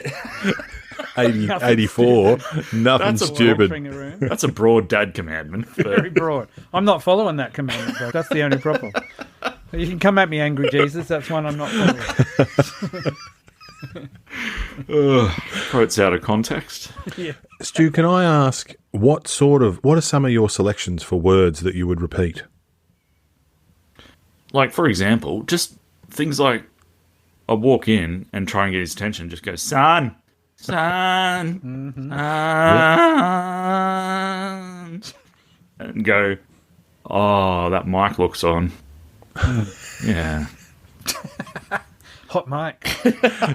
S4: 84. Nothing stupid.
S1: That's a broad dad commandment.
S3: Very broad. I'm not following that commandment, though. That's the only problem. You can come at me, angry Jesus. That's one I'm not following.
S1: Quotes out of context.
S3: Yeah.
S4: Stu, can I ask, what are some of your selections for words that you would repeat?
S1: Like, for example, just things like I walk in and try and get his attention, just go, son, son, son, and go, oh, that mic looks on. Yeah.
S3: Hot mic.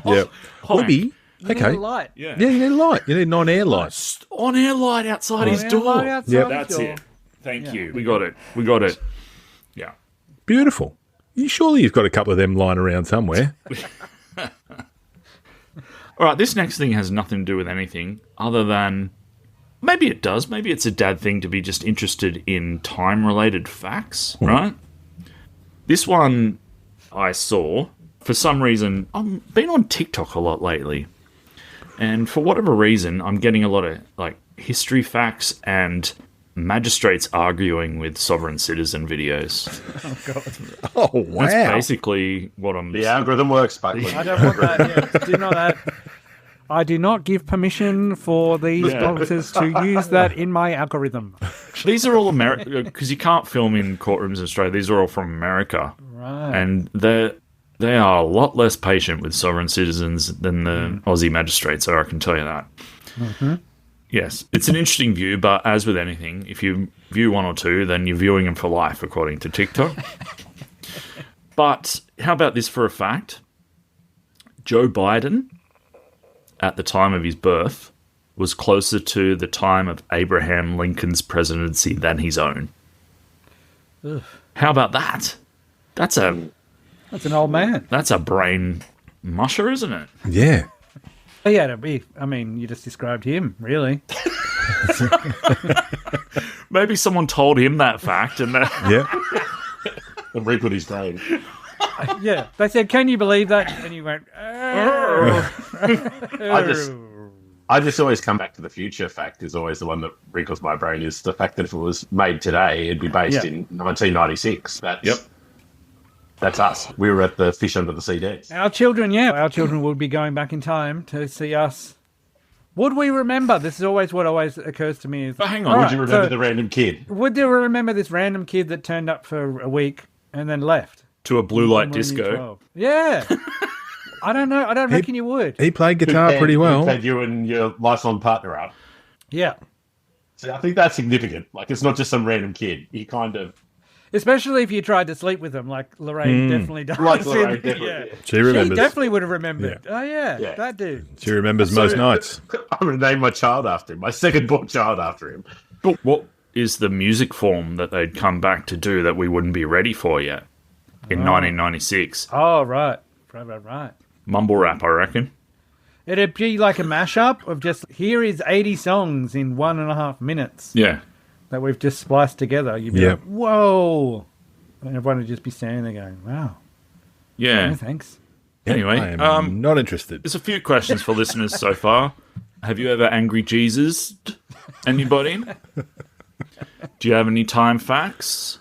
S4: Yeah. Hobby.
S3: You need a light.
S1: Yeah.
S4: Yeah, you need a light. You need an on-air light.
S1: On-air light outside his door.
S3: Light outside
S4: Yep.
S3: his
S1: That's
S3: door.
S1: it. Thank you. We got it. Yeah.
S4: Beautiful. Surely you've got a couple of them lying around somewhere.
S1: All right, this next thing has nothing to do with anything other than... Maybe it does. Maybe it's a dad thing to be just interested in time-related facts, right? This one I saw, for some reason, I've been on TikTok a lot lately. And for whatever reason, I'm getting a lot of like history facts and magistrates arguing with sovereign citizen videos.
S3: Oh, God.
S4: Oh, wow.
S1: That's basically what I'm...
S2: The algorithm works, Buckley.
S3: I don't want that. I do not give permission for these sponsors to use that in my algorithm.
S1: These are all American, because you can't film in courtrooms in Australia. These are all from America.
S3: Right.
S1: And they are a lot less patient with sovereign citizens than the Aussie magistrates are, I can tell you that.
S3: Mm-hmm.
S1: Yes, it's an interesting view, but as with anything, if you view one or two, then you're viewing them for life, according to TikTok. But how about this for a fact? Joe Biden, at the time of his birth, was closer to the time of Abraham Lincoln's presidency than his own.
S3: Ugh.
S1: How about that? That's an
S3: old man.
S1: That's a brain musher, isn't it?
S4: Yeah.
S3: Yeah, you just described him, really.
S1: Maybe someone told him that fact, and that...
S4: Yeah.
S2: And Rick with his brain.
S3: Yeah. They said, can you believe that? And he went,
S2: I just always come back to the future fact is always the one that wrinkles my brain, is the fact that if it was made today, it'd be based in 1996. That's us. We were at the fish under the sea dance.
S3: Our children would be going back in time to see us. Would we remember? This is always what always occurs to me.
S1: But hang on,
S2: Would you remember the random kid?
S3: Would you remember this random kid that turned up for a week and then left?
S1: to a blue light
S3: When you're
S1: disco.
S3: 12. Yeah. I don't know. I don't reckon you would.
S4: He played guitar pretty well.
S2: Had you and your lifelong partner up.
S3: Yeah.
S2: So I think that's significant. Like, it's not just some random kid. He kind of...
S3: Especially if you tried to sleep with them, like Lorraine definitely does.
S2: Like Lorraine, definitely.
S3: Yeah.
S2: Yeah.
S4: She remembers.
S3: She definitely would have remembered.
S4: Yeah.
S3: Oh, yeah,
S2: Yeah.
S3: that dude.
S4: She remembers most nights.
S2: I'm going to name my child after him, my second-born child after him.
S1: But what is the music form that they'd come back to do that we wouldn't be ready for yet in 1996?
S3: Oh, right. Right.
S1: Mumble rap, I reckon.
S3: It'd be like a mashup of just, here is 80 songs in 1.5 minutes
S1: Yeah.
S3: that we've just spliced together. You'd be
S4: Yep.
S3: like, whoa. And everyone would just be standing there going, wow.
S1: Yeah.
S3: No, thanks.
S1: Anyway,
S4: I am not interested.
S1: there's a few questions for listeners so far. Have you ever angry Jesus anybody? Do you have any time facts?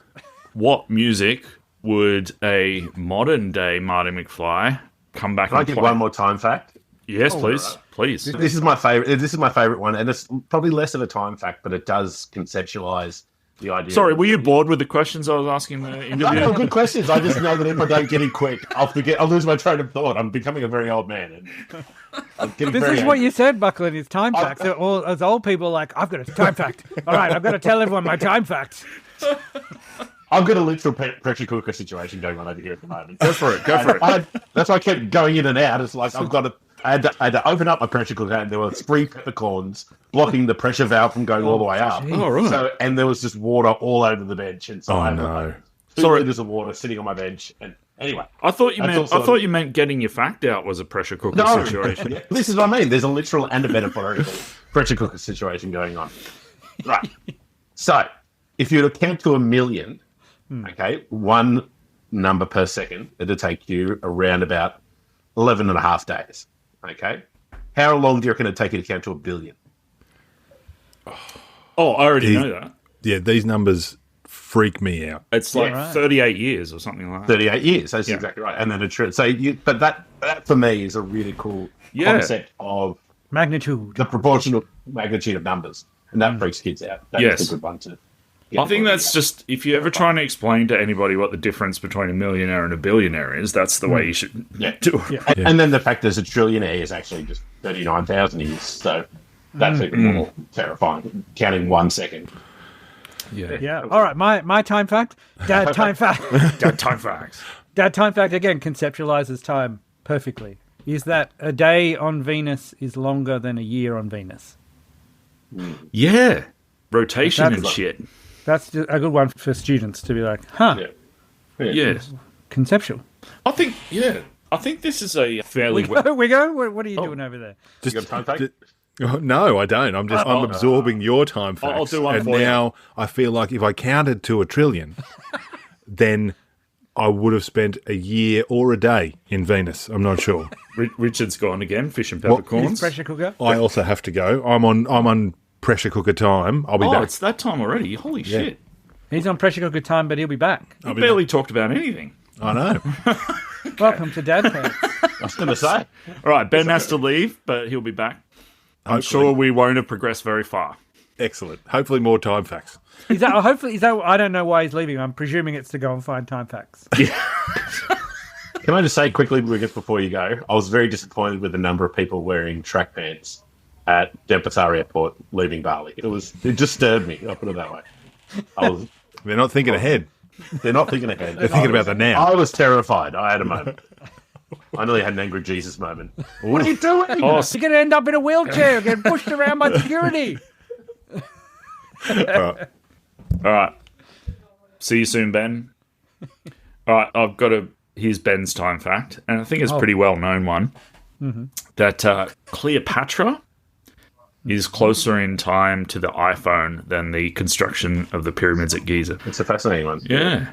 S1: What music would a modern day Marty McFly come back
S2: Can I
S1: and
S2: give
S1: play?
S2: one more time fact?
S1: Yes, please. Please.
S2: This is my favorite. This is my favorite one, and it's probably less of a time fact, but it does conceptualize the idea.
S1: Sorry, were you bored with the questions I was asking the interviewer?
S2: No, good questions. I just know that if I don't get it quick, I'll forget. I'll lose my train of thought. I'm becoming a very old man. And I'm getting
S3: This
S2: very
S3: is what
S2: angry.
S3: you said, Buckland, is time facts. All as old people are like, I've got a time fact. All right, I've got to tell everyone my time facts.
S2: I've got a literal pressure cooker situation going on over here at the moment.
S1: Go for it. Go for it.
S2: That's why I kept going in and out. It's like I had to open up my pressure cooker, and there were 3 peppercorns blocking the pressure valve from going all the way up.
S1: Oh, right.
S2: So, and there was just water all over the bench, and so
S4: Oh,
S2: I had
S4: no.
S2: like 2
S1: Sorry.
S2: liters of water sitting on my bench. And anyway,
S1: I thought you
S2: That's
S1: meant.
S2: also-
S1: I thought you meant getting your fact out was a pressure cooker
S2: no,
S1: situation.
S2: this is what I mean. There's a literal and a metaphorical pressure cooker situation going on. Right. So, if you were to count to 1 million, okay, one number per second, it'd take you around about 11 and a half days. Okay. How long do you reckon it'd take you to count to 1 billion?
S1: Oh, I already know that.
S4: Yeah, these numbers freak me out.
S1: It's like
S3: right.
S1: 38 years or something like that.
S2: 38 years. That's
S1: Yeah.
S2: exactly right. And then it's so but that for me is a really cool
S1: Yeah.
S2: concept of
S3: Magnitude.
S2: the proportional magnitude of numbers, and that freaks kids out. That's
S1: Yes.
S2: a good one to.
S1: I think that's just, if you're ever trying to explain to anybody what the difference between a millionaire and a billionaire is, that's the way you should
S2: Yeah.
S1: do it.
S2: And then the fact there's a trillionaire is actually just 39,000 years. So that's even more terrifying. Counting 1 second.
S3: Yeah. All right, my time fact. Dad time fact.
S1: Time facts.
S3: Dad time fact again conceptualizes time perfectly. Is that a day on Venus is longer than a year on Venus?
S1: Yeah. Rotation
S3: That's
S1: and
S3: like-
S1: shit.
S3: That's a good one for students to be like, huh,
S2: Yeah.
S1: Yes.
S3: conceptual.
S1: I think this is a fairly...
S3: We go. What are you doing over there?
S2: You got a time fact?
S4: Oh, no, I don't. I'm absorbing your time facts.
S1: I'll do one
S4: and
S1: for you.
S4: now I feel like if I counted to 1 trillion, then I would have spent a year or a day in Venus. I'm not sure.
S1: Richard's gone again, fish and
S3: His
S1: peppercorns.
S3: pressure cooker.
S4: I also have to go. I'm on pressure cooker time. I'll be
S1: Oh,
S4: back.
S1: it's that time already. Holy shit.
S3: He's on pressure cooker time, but he'll be back.
S1: We barely talked about anything.
S4: I know.
S3: Welcome to Dad Facts.
S2: I was going to say.
S1: All right, Ben has to leave, but he'll be back. I'm
S4: Hopefully.
S1: sure we won't have progressed very far.
S4: Excellent. Hopefully more time facts.
S3: Is that hopefully? Is that? I don't know why he's leaving. I'm presuming it's to go and find time facts.
S2: Can I just say quickly before you go, I was very disappointed with the number of people wearing track pants at Denpasar Airport leaving Bali. It disturbed me. I'll put it that way.
S4: They're not thinking ahead.
S2: They're not thinking ahead.
S4: They're thinking about the now.
S2: I was terrified. I had a moment. I nearly had an angry Jesus moment. What are you doing?
S1: Oh,
S3: You're going to end up in a wheelchair, getting pushed around by security.
S1: all right. See you soon, Ben. All right, here's Ben's time fact, and I think it's a pretty well-known one, that Cleopatra is closer in time to the iPhone than the construction of the pyramids at Giza.
S2: It's a fascinating one.
S1: Yeah.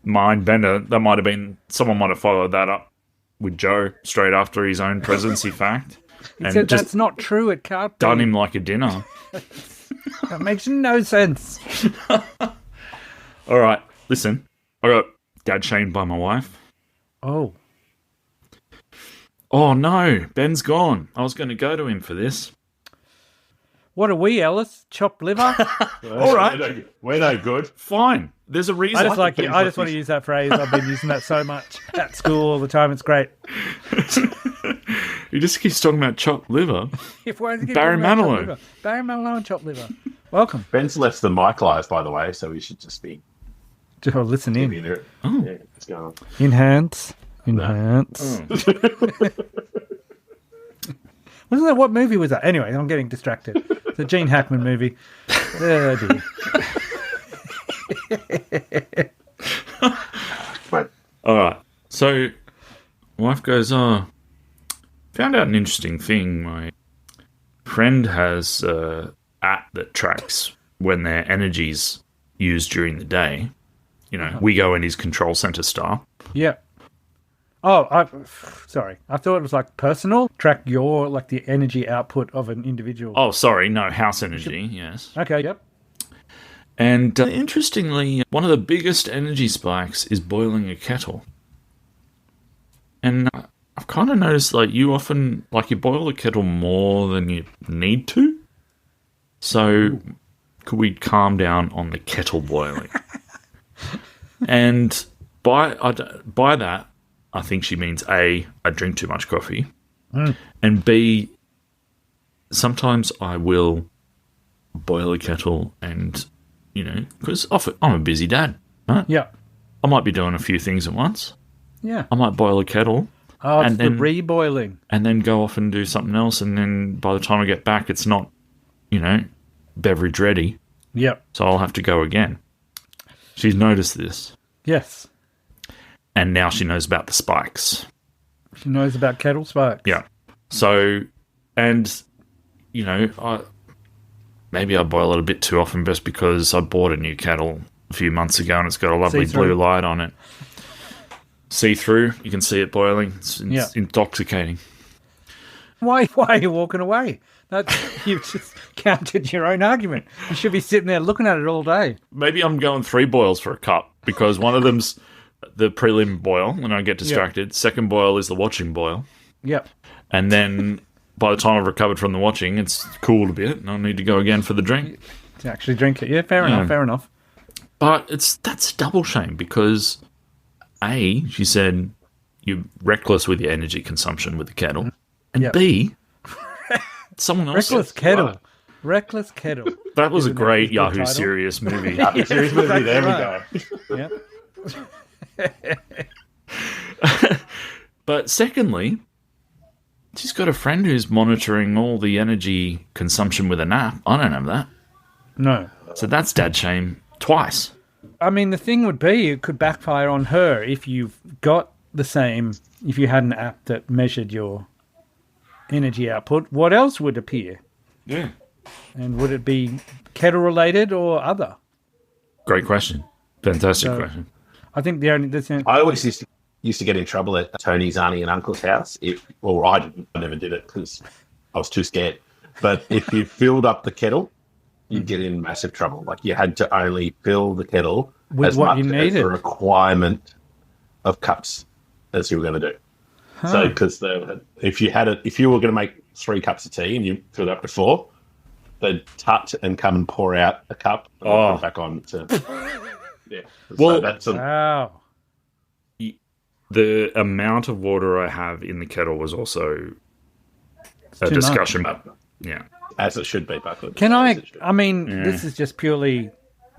S1: Mind bender. That might have been, someone might have followed that up with Joe straight after his own presidency fact.
S3: He
S1: And
S3: said
S1: just
S3: that's not true. It can't be.
S1: done him like a dinner.
S3: That makes no sense.
S1: All right, listen. I got dad shamed by my wife.
S3: Oh.
S1: Oh no, Ben's gone. I was going to go to him for this.
S3: What are we, Ellis? Chopped liver?
S1: All right,
S2: We're no good.
S1: fine. There's a reason.
S3: I just
S2: like the
S3: I just want to use that phrase. I've been using that so much at school all the time. It's great.
S1: He just keeps talking about chopped liver.
S3: If we're gonna
S1: Barry
S3: talk about chopped
S1: Manilow.
S3: liver. Barry Manilow and chopped liver. Welcome.
S2: Ben's left the mic live, by the way, so we should just be
S3: Or listen in.
S2: Yeah, what's going on?
S3: Enhance. Wasn't that, what movie was that? Anyway, I'm getting distracted. It's a Gene Hackman movie. Oh, dear.
S2: Right.
S1: All right. So, wife goes, found out an interesting thing. My friend has an app that tracks when their energy's used during the day. You know, we go in his control center style.
S3: Yeah. Oh, sorry. I thought it was like personal. Track your, like the energy output of an individual.
S1: Oh, sorry. No, house energy. Yes.
S3: Okay, yep.
S1: And interestingly, one of the biggest energy spikes is boiling a kettle. And I've kind of noticed, like, you often, like, you boil the kettle more than you need to. So, could we calm down on the kettle boiling? And by that, I think she means A, I drink too much coffee, and B, sometimes I will boil a kettle and, you know, because I'm a busy dad, right?
S3: Yeah.
S1: I might be doing a few things at once.
S3: Yeah.
S1: I might boil a kettle.
S3: Oh, it's
S1: and
S3: the
S1: then
S3: reboiling.
S1: And then go off and do something else, and then by the time I get back, it's not, you know, beverage ready.
S3: Yep.
S1: So I'll have to go again. She's noticed this.
S3: Yes.
S1: And now she knows about the spikes.
S3: She knows about kettle spikes.
S1: Yeah. So, and, you know, maybe I boil it a bit too often just because I bought a new kettle a few months ago and it's got a lovely blue light on it. See-through, you can see it boiling. It's intoxicating.
S3: Why are you walking away? You've just countered your own argument. You should be sitting there looking at it all day.
S1: Maybe I'm going 3 boils for a cup because one of them's the prelim boil and I get distracted. Yep. Second boil is the watching boil.
S3: Yep.
S1: And then by the time I've recovered from the watching, it's cooled a bit and I need to go again for the drink.
S3: To actually drink it. Yeah, fair enough.
S1: But that's a double shame because A, she said, you're reckless with your energy consumption with the kettle. And B, someone else.
S3: Reckless kettle.
S1: That was a great Yahoo Serious movie.
S2: Yahoo Serious movie, there we go.
S3: Yep.
S1: But secondly, she's got a friend who's monitoring all the energy consumption with an app. I don't have that.
S3: No.
S1: So that's dad shame twice.
S3: I mean, the thing would be, it could backfire on her if you've got the same, if you had an app that measured your energy output. What else would appear?
S1: Yeah.
S3: And would it be kettle related or other?
S1: Great question. Fantastic question.
S3: I think the only...
S2: I always used to get in trouble at Tony's auntie and uncle's house. I never did it because I was too scared. But if you filled up the kettle, you'd get in massive trouble. Like you had to only fill the kettle
S3: with
S2: as
S3: what
S2: much
S3: you needed.
S2: as the requirement of cups as you were going to do. Huh. So because if you were going to make 3 cups of tea and you filled up to 4, they'd tut and come and pour out a cup and put it back on to... Yeah.
S1: Well,
S2: so that's
S3: wow.
S1: The amount of water I have in the kettle was also a discussion. Yeah.
S2: As it should be, Buckley.
S3: This is just purely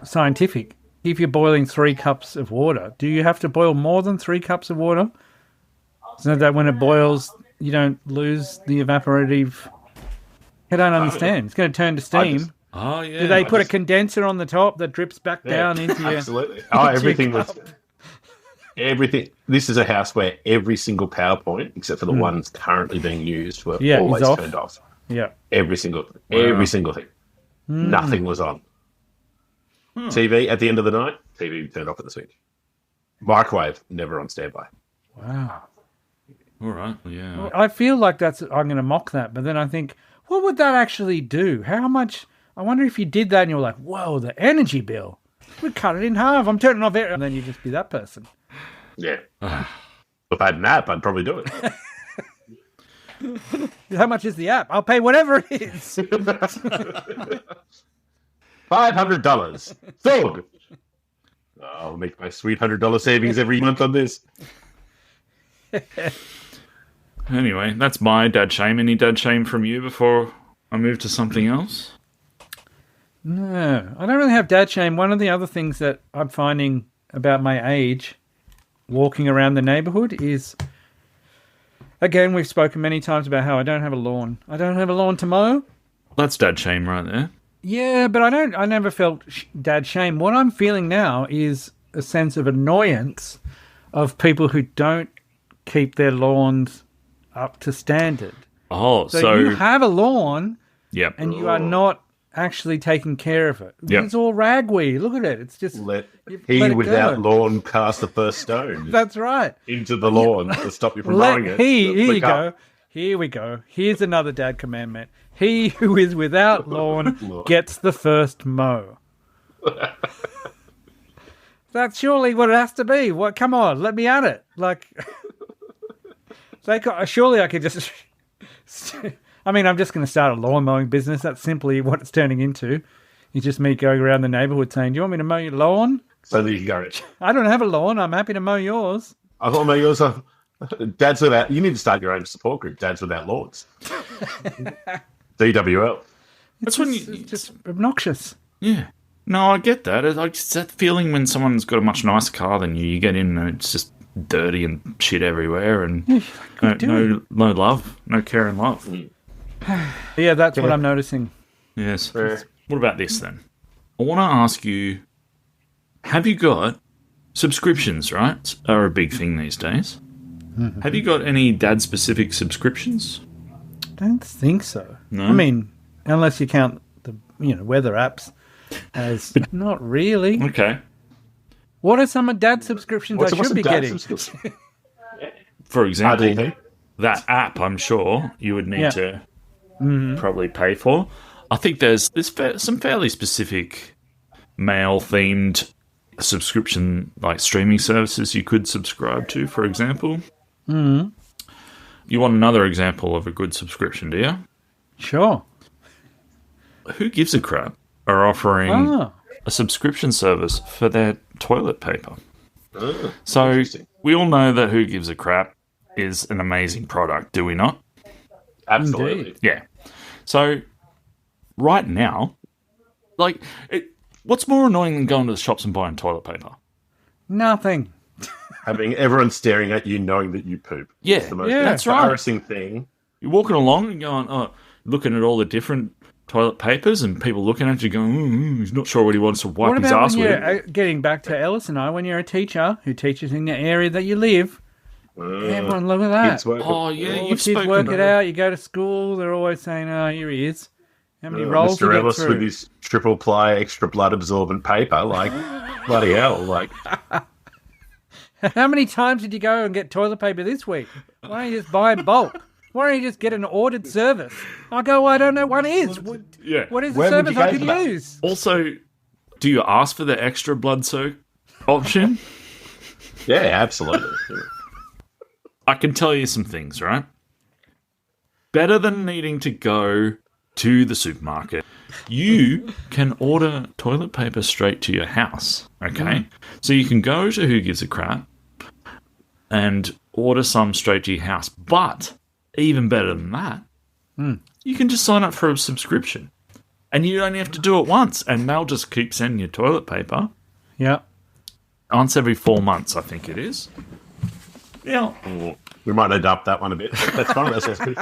S3: scientific. If you're boiling 3 cups of water, do you have to boil more than 3 cups of water? So that when it boils, you don't lose the evaporative... I don't understand. It's going to turn to steam.
S1: Oh, yeah.
S3: Do they put a condenser on the top that drips back down into your...
S2: Absolutely. Oh, everything was... Everything. This is a house where every single PowerPoint, except for the ones currently being used, were always turned off.
S3: Yeah.
S2: Every single thing. Nothing was on. TV at the end of the night, TV turned off at the switch. Microwave, never on standby.
S3: Wow.
S1: All right, yeah.
S3: Well, I feel like I'm going to mock that, but then I think, what would that actually do? How much... I wonder if you did that and you were like, whoa, the energy bill. We'd cut it in half. I'm turning off it. And then you'd just be that person.
S2: Yeah. If I had an app, I'd probably do it.
S3: How much is the app? I'll pay whatever it is.
S2: $500. Sold. I'll make my sweet $100 savings every month on this.
S1: Anyway, that's my dad shame. Any dad shame from you before I move to something else?
S3: No, I don't really have dad shame. One of the other things that I'm finding about my age walking around the neighborhood is, again, we've spoken many times about how I don't have a lawn. I don't have a lawn to mow.
S1: That's dad shame right there.
S3: Yeah, but I never felt dad shame. What I'm feeling now is a sense of annoyance of people who don't keep their lawns up to standard.
S1: Oh,
S3: So you have a lawn,
S1: yep.
S3: and you are not actually taking care of it.
S1: Yep.
S3: It's all ragweed. Look at it. It's just
S2: Let
S3: it
S2: without
S3: go.
S2: lawn cast the first stone
S3: That's right.
S2: into the lawn to stop you from mowing it.
S3: Here you
S2: Look
S3: go.
S2: up.
S3: Here we go. Here's another dad commandment. He who is without lawn gets the first mow. That's surely what it has to be. What? Come on, let me at it. Like, surely I could just. I mean, I'm just going to start a lawn mowing business. That's simply what it's turning into. It's just me going around the neighborhood saying, "Do you want me to mow your lawn?"
S2: So there you go.
S3: I don't have a lawn. I'm happy to mow yours.
S2: I thought maybe yours are Dads Without. You need to start your own support group, Dads Without Lawns. DWL.
S3: It's just obnoxious.
S1: Yeah. No, I get that. It's that feeling when someone's got a much nicer car than you. You get in and it's just dirty and shit everywhere, and no love, no care and love.
S3: Yeah, that's what I'm noticing.
S1: Yes. What about this then? I want to ask you: have you got subscriptions? Right, are a big thing these days. Have you got any dad-specific subscriptions?
S3: Don't think so.
S1: No?
S3: I mean, unless you count the weather apps as not really.
S1: Okay.
S3: What are some of Dad's subscriptions I should be getting?
S1: For example,
S2: RDP?
S1: that app, I'm sure you would need
S3: Yeah.
S1: to probably pay for. I think there's some fairly specific male-themed subscription, like streaming services you could subscribe to, for example. Mm. You want another example of a good subscription, do you?
S3: Sure.
S1: Who Gives a Crap are offering a subscription service for their toilet paper. So
S2: interesting.
S1: we all know that Who Gives a Crap is an amazing product, do we not?
S2: Absolutely.
S3: Indeed.
S1: Yeah. So right now, what's more annoying than going to the shops and buying toilet paper?
S3: Nothing.
S2: Having everyone staring at you knowing that you poop.
S1: Yeah,
S2: It's the most
S1: that's right.
S2: embarrassing thing.
S1: You're walking along and going, looking at all the different toilet papers, and people looking at you going, he's not sure what he wants to wipe
S3: What
S1: his
S3: about
S1: ass
S3: when
S1: with.
S3: you're getting back to Ellis and I, when you're a teacher who teaches in the area that you live? Everyone, look at that.
S2: Kids work
S1: Oh, yeah,
S3: All the
S1: you've
S3: kids
S1: spoken
S3: work
S1: about
S3: it out. You go to school, they're always saying, "Oh, here he is." How many rolls
S2: Mr.
S3: you
S2: Ellis
S3: get
S2: with
S3: through?
S2: his triple ply extra blood absorbent paper, like bloody hell, like
S3: How many times did you go and get toilet paper this week? Why don't you just buy in bulk? Why don't you just get an ordered service? I go, well, I don't know what is.
S1: Yeah.
S3: What is the
S2: Where would
S3: service
S2: you go
S3: I could
S2: for that?
S3: use?
S1: Also, do you ask for the extra blood soak option?
S2: yeah, absolutely.
S1: I can tell you some things, right? Better than needing to go to the supermarket, you can order toilet paper straight to your house, okay? So you can go to Who Gives a Crap and order some straight to your house. But even better than that, you can just sign up for a subscription. And you only have to do it once, and they'll just keep sending you toilet paper
S3: Yeah.
S1: once every 4 months, I think it is. Yeah.
S2: We might adapt that one a bit. That's fine. That's good.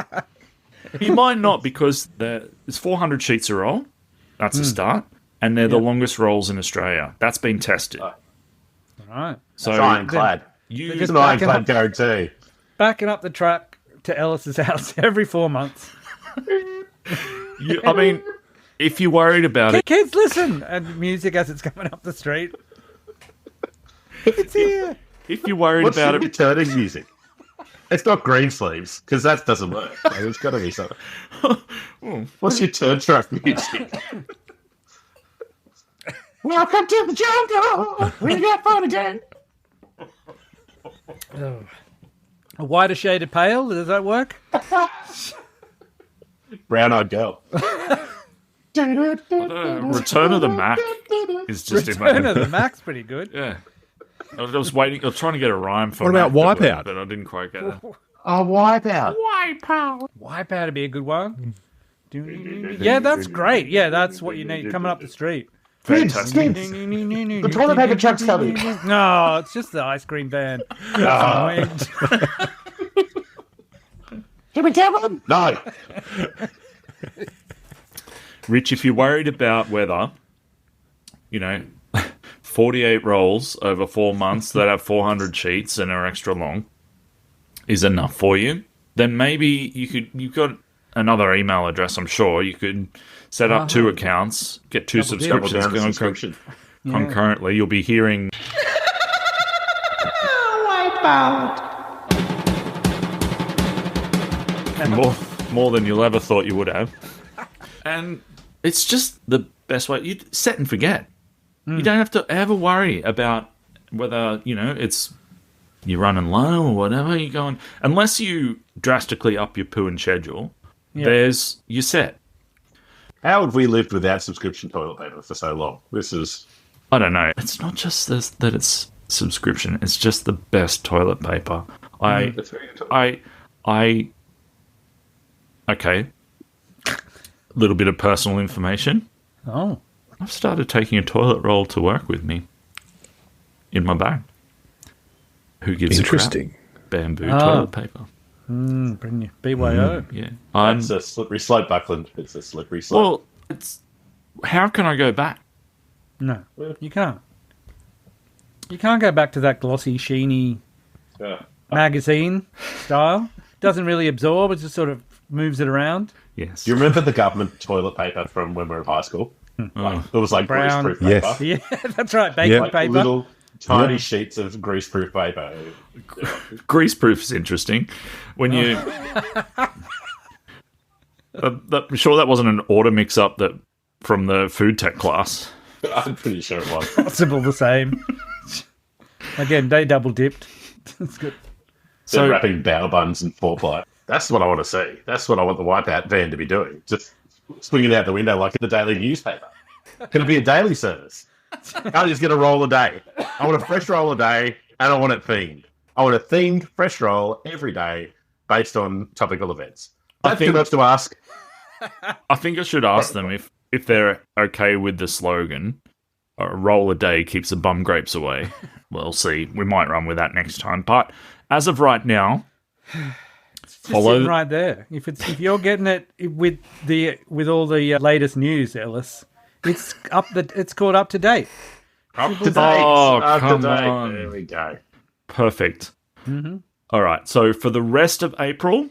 S1: You might not, because there's 400 sheets a roll. That's a start. And they're the longest rolls in Australia. That's been tested.
S3: All right.
S1: So
S2: It's ironclad.
S1: you
S2: It's an ironclad guarantee.
S3: Backing up the truck to Ellis's house every 4 months.
S1: I mean, if you're worried about it,
S3: Kids, listen! And music as it's coming up the street. It's here.
S1: if you're worried
S2: What's
S1: about
S2: your
S1: it,
S2: returning music? It's not green sleeves, because that doesn't work. Like, it's got to be something. What's your turn truck music? Welcome to the jungle. We got fun again.
S3: A whiter shade of pale, does that work?
S2: Brown-eyed girl.
S1: Return of the Mac is just in
S3: Return
S1: my
S3: of the Mac's pretty good.
S1: Yeah. I was waiting. I was trying to get a rhyme for.
S4: What about
S1: Mac,
S4: Wipeout?
S1: But I didn't quite get it.
S2: Oh, Wipeout.
S3: Wipeout would be a good one. Yeah, that's great. Yeah, that's what you need coming up the street.
S1: Fantastic.
S2: The toilet paper truck's coming.
S3: No, it's just the ice cream van. That's annoying.
S2: Can we tell them? No.
S1: Rich, if you're worried about whether, 48 rolls over 4 months that have 400 sheets and are extra long is enough for you, then maybe you've got another email address, I'm sure. You could set up 2 accounts, get 2 subscriptions going concurrently. You'll be hearing... Wipeout! More than you'll ever thought you would have. And it's just the best way. You set and forget. You don't have to ever worry about whether, it's you're running low or whatever. You're going... Unless you drastically up your poo and schedule, you're set.
S2: How have we lived without subscription toilet paper for so long? This is...
S1: I don't know. It's not just this, that it's subscription. It's just the best toilet paper. Okay. A little bit of personal information.
S3: Oh.
S1: I've started taking a toilet roll to work with me in my bag. Who gives a crap? Bamboo toilet paper.
S3: Bring you BYO.
S1: Yeah.
S2: It's a slippery slope, Buckland. It's a slippery slope.
S1: Well, how can I go back?
S3: No, you can't. You can't go back to that glossy, sheeny magazine style. Doesn't really absorb. It just sort of moves it around.
S1: Yes.
S2: Do you remember the government toilet paper from when we were in high school? It was like
S3: brown
S2: greaseproof paper.
S3: Yes. Yeah, that's right. Baking paper.
S2: Little tiny sheets of greaseproof paper.
S1: Greaseproof is interesting. When you... I'm sure that wasn't an order mix-up from the food tech class.
S2: I'm pretty sure it was.
S3: Possible the same. Again, they double dipped. That's good.
S2: So wrapping bao buns and 4-ply. That's what I want to see. That's what I want the wipeout van to be doing. Just swinging out the window like the daily newspaper. Can it be a daily service? I'll just get a roll a day. I want a fresh roll a day, and I want it themed. I want a themed fresh roll every day based on topical events. That's too much to ask.
S1: I think I should ask them if they're okay with the slogan, a roll a day keeps the bum grapes away. We'll see. We might run with that next time. But as of right now...
S3: It's just sitting right there. If you're getting it with all the latest news, Ellis, it's called up to date.
S2: Up to date.
S1: Oh,
S2: up
S1: come
S2: to date.
S1: on.
S2: There we go.
S1: Perfect. Mm-hmm. All right. So for the rest of April,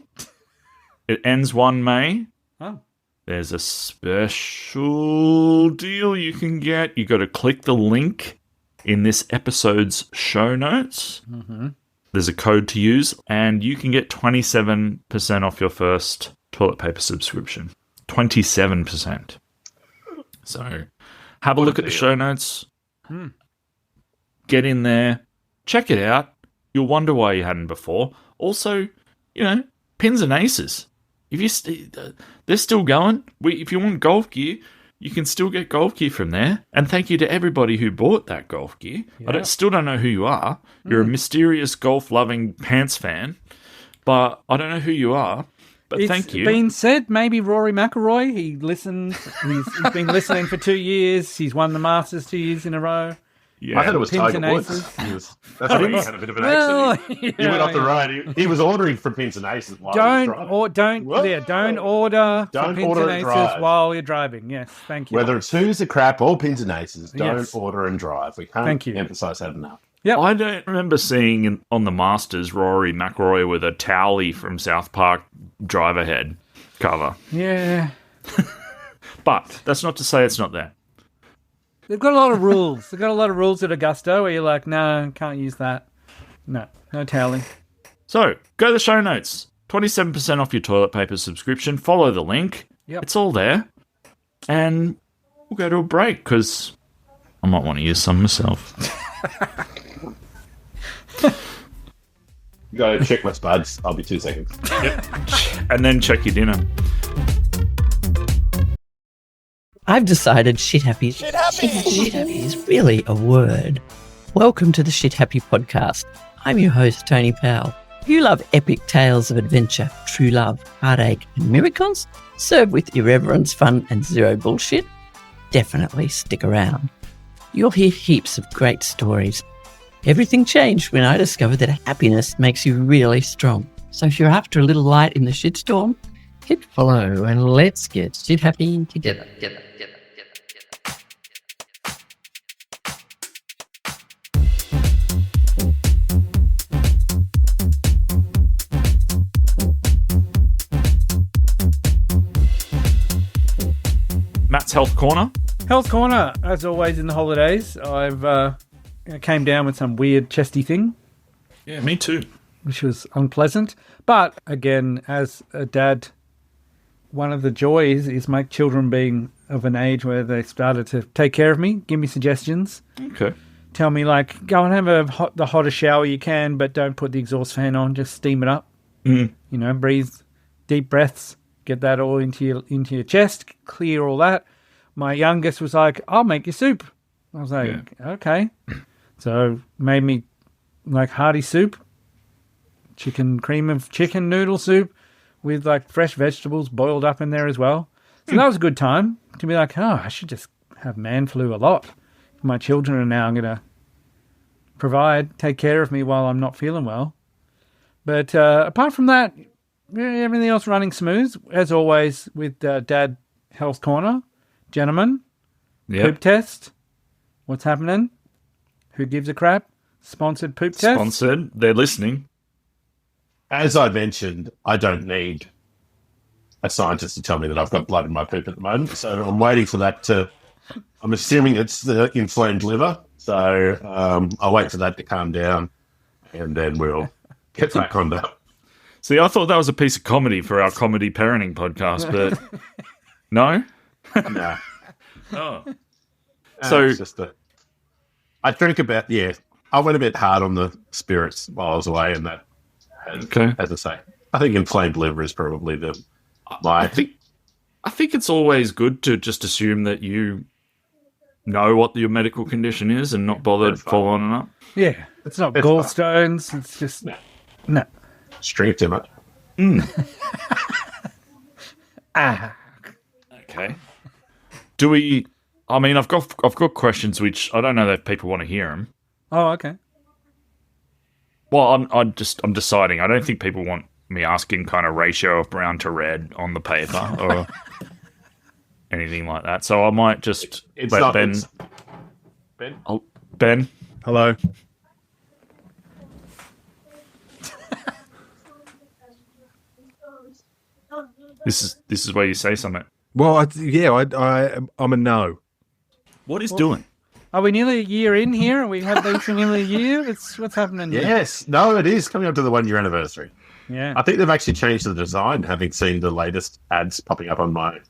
S1: it ends 1 May.
S3: Oh.
S1: There's a special deal you can get. You got to click the link in this episode's show notes. Mm-hmm. There's a code to use, and you can get 27% off your first toilet paper subscription. 27%. So have a look at the show notes. Get in there. Check it out. You'll wonder why you hadn't before. Also, pins and aces. If they're still going. If you want golf gear, you can still get golf gear from there. And thank you to everybody who bought that golf gear. Yeah. I still don't know who you are. You're a mysterious golf-loving pants fan, but I don't know who you are. But thank you.
S3: It's been said, maybe Rory McIlroy. He listens. He's been listening for 2 years. He's won the Masters 2 years in a row.
S2: Yeah. I thought it was Tiger Woods. That's why he had a bit of an accent. He went off the road. He was ordering from pins and aces while
S3: don't order from pins and aces while you're driving. Yes, thank you.
S2: Whether it's who's a crap or pins and aces, don't order and drive. We can't emphasise that enough.
S3: Yep.
S1: I don't remember seeing on the Masters Rory McIlroy with a towelly from South Park driver head cover.
S3: Yeah.
S1: But that's not to say it's not there.
S3: They've got a lot of rules. They've got a lot of rules at Augusta where you're like, no, can't use that. No toweling.
S1: So, go to the show notes. 27% off your toilet paper subscription. Follow the link.
S3: Yep.
S1: It's all there. And we'll go to a break because I might want to use some myself.
S2: You gotta check my spuds. I'll be 2 seconds.
S1: Yep. And then check your dinner.
S5: I've decided shit happy. Shit happy is really a word. Welcome to the Shit Happy podcast. I'm your host, Toni Powell. If you love epic tales of adventure, true love, heartache, and miracles, served with irreverence, fun, and zero bullshit, definitely stick around. You'll hear heaps of great stories. Everything changed when I discovered that happiness makes you really strong. So if you're after a little light in the shitstorm, hit follow and let's get shit happy together.
S1: Matt's Health Corner.
S3: Health Corner, as always in the holidays, I've came down with some weird chesty thing,
S1: Yeah, me too.
S3: which was unpleasant. But again, as a dad, one of the joys is my children being of an age where they started to take care of me, give me suggestions,
S1: Okay.
S3: tell me like, go and have the hottest shower you can, but don't put the exhaust fan on, just steam it up.
S1: Mm.
S3: You know, breathe deep breaths, get that all into your chest, clear all that. My youngest was like, I'll make you soup. I was like, okay. So made me like hearty soup, cream of chicken noodle soup with like fresh vegetables boiled up in there as well. So that was a good time to be like, oh, I should just have man flu a lot. My children are now going to take care of me while I'm not feeling well. But apart from that, everything else running smooth, as always with Dad Health Corner. Gentlemen, poop test. What's happening? Who gives a crap? Sponsored poop test.
S1: Sponsored. They're listening.
S2: As I mentioned, I don't need a scientist to tell me that I've got blood in my poop at the moment. So I'm waiting for that I'm assuming it's the inflamed liver. So I'll wait for that to calm down and then we'll get back on that.
S1: See, I thought that was a piece of comedy for our comedy parenting podcast, but no?
S2: No.
S1: Oh.
S2: So it's just I drink I went a bit hard on the spirits while I was away, and that, as I say, I think inflamed liver is probably I think
S1: it's always good to just assume that you know what your medical condition is and not bother following it up.
S3: Yeah, it's not gallstones. It's just no.
S2: Just drink too much.
S1: Okay. Do we? I mean, I've got questions which I don't know if people want to hear them.
S3: Oh, okay.
S1: Well, I'm deciding. I don't think people want me asking kind of ratio of brown to red on the paper or anything like that. So I might just let Ben.
S2: Ben.
S1: Ben.
S4: Hello.
S1: This is where you say something.
S4: Well, I'm a no.
S1: What is doing?
S3: Are we nearly a year in here? We had these for nearly a year? What's happening here?
S2: Yes. No, it is coming up to the 1 year anniversary.
S3: Yeah.
S2: I think they've actually changed the design, having seen the latest ads popping up on my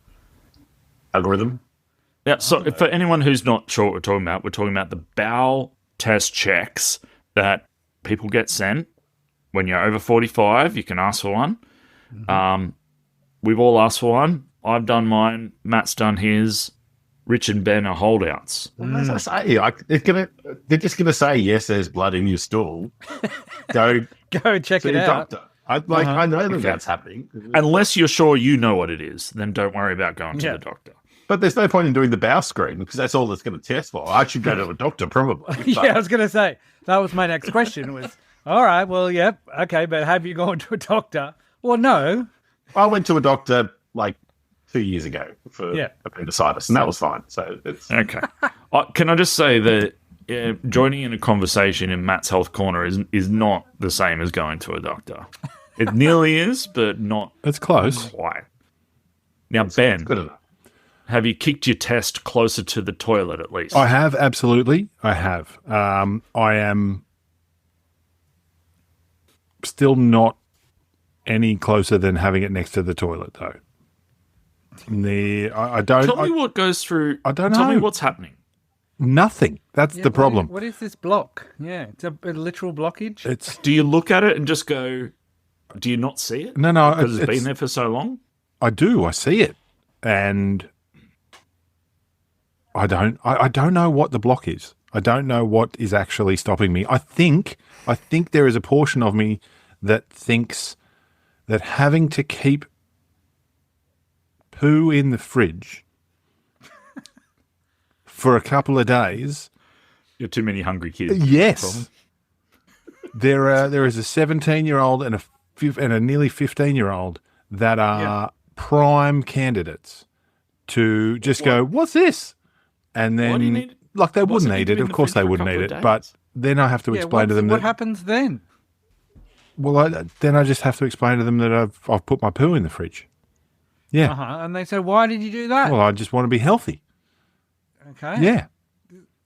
S2: algorithm.
S1: Yeah, so for anyone who's not sure what we're talking about the bowel test checks that people get sent when you're over 45. You can ask for one. Mm-hmm. We've all asked for one. I've done mine. Matt's done his. Rich and Ben are holdouts.
S2: Well, as I say, they're just going to say, yes, there's blood in your stool. Go
S3: check
S2: see
S3: it
S2: your
S3: out.
S2: doctor. I know that that's happening.
S1: Unless you're sure you know what it is, then don't worry about going to the doctor.
S2: But there's no point in doing the bowel screen because that's all it's going to test for. I should go to a doctor probably.
S3: Yeah, I was going to say, that was my next question was, all right, well, yep, okay, but have you gone to a doctor? Well, no.
S2: I went to a doctor like 2 years ago for appendicitis, and that was fine. So it's
S1: okay. Can I just say that joining in a conversation in Matt's Health Corner is not the same as going to a doctor. It nearly is, but not.
S4: It's close.
S1: Quite. Now, Ben,
S2: good enough.
S1: Have you kicked your test closer to the toilet at least?
S4: I have, absolutely. I have. I am still not any closer than having it next to the toilet, though. I don't.
S1: Tell me what goes through.
S4: I don't know.
S1: Tell me what's happening.
S4: Nothing. That's the problem.
S3: What is this block? Yeah, it's a literal blockage.
S1: Do you look at it and just go? Do you not see it?
S4: No.
S1: Because it's been there for so long.
S4: I do. I see it, and I don't. I don't know what the block is. I don't know what is actually stopping me. I think there is a portion of me that thinks that having to keep poo in the fridge for a couple of days.
S1: You're too many hungry kids.
S4: Yes. There is a 17-year-old and a nearly 15-year-old that are prime candidates to just go, what's this? And then,
S1: Why do you need,
S4: like, they wouldn't
S1: it
S4: eat
S1: been
S4: it.
S1: in
S4: Of
S1: the
S4: course
S1: fridge
S4: they
S1: for a
S4: wouldn't
S1: couple
S4: eat
S1: of
S4: it. But
S1: days?
S4: then I have to explain to them
S3: what
S4: that,
S3: happens then?
S4: well, then I just have to explain to them that I've put my poo in the fridge. Yeah.
S3: And they say, why did you do that?
S4: Well, I just want to be healthy.
S3: Okay.
S4: Yeah.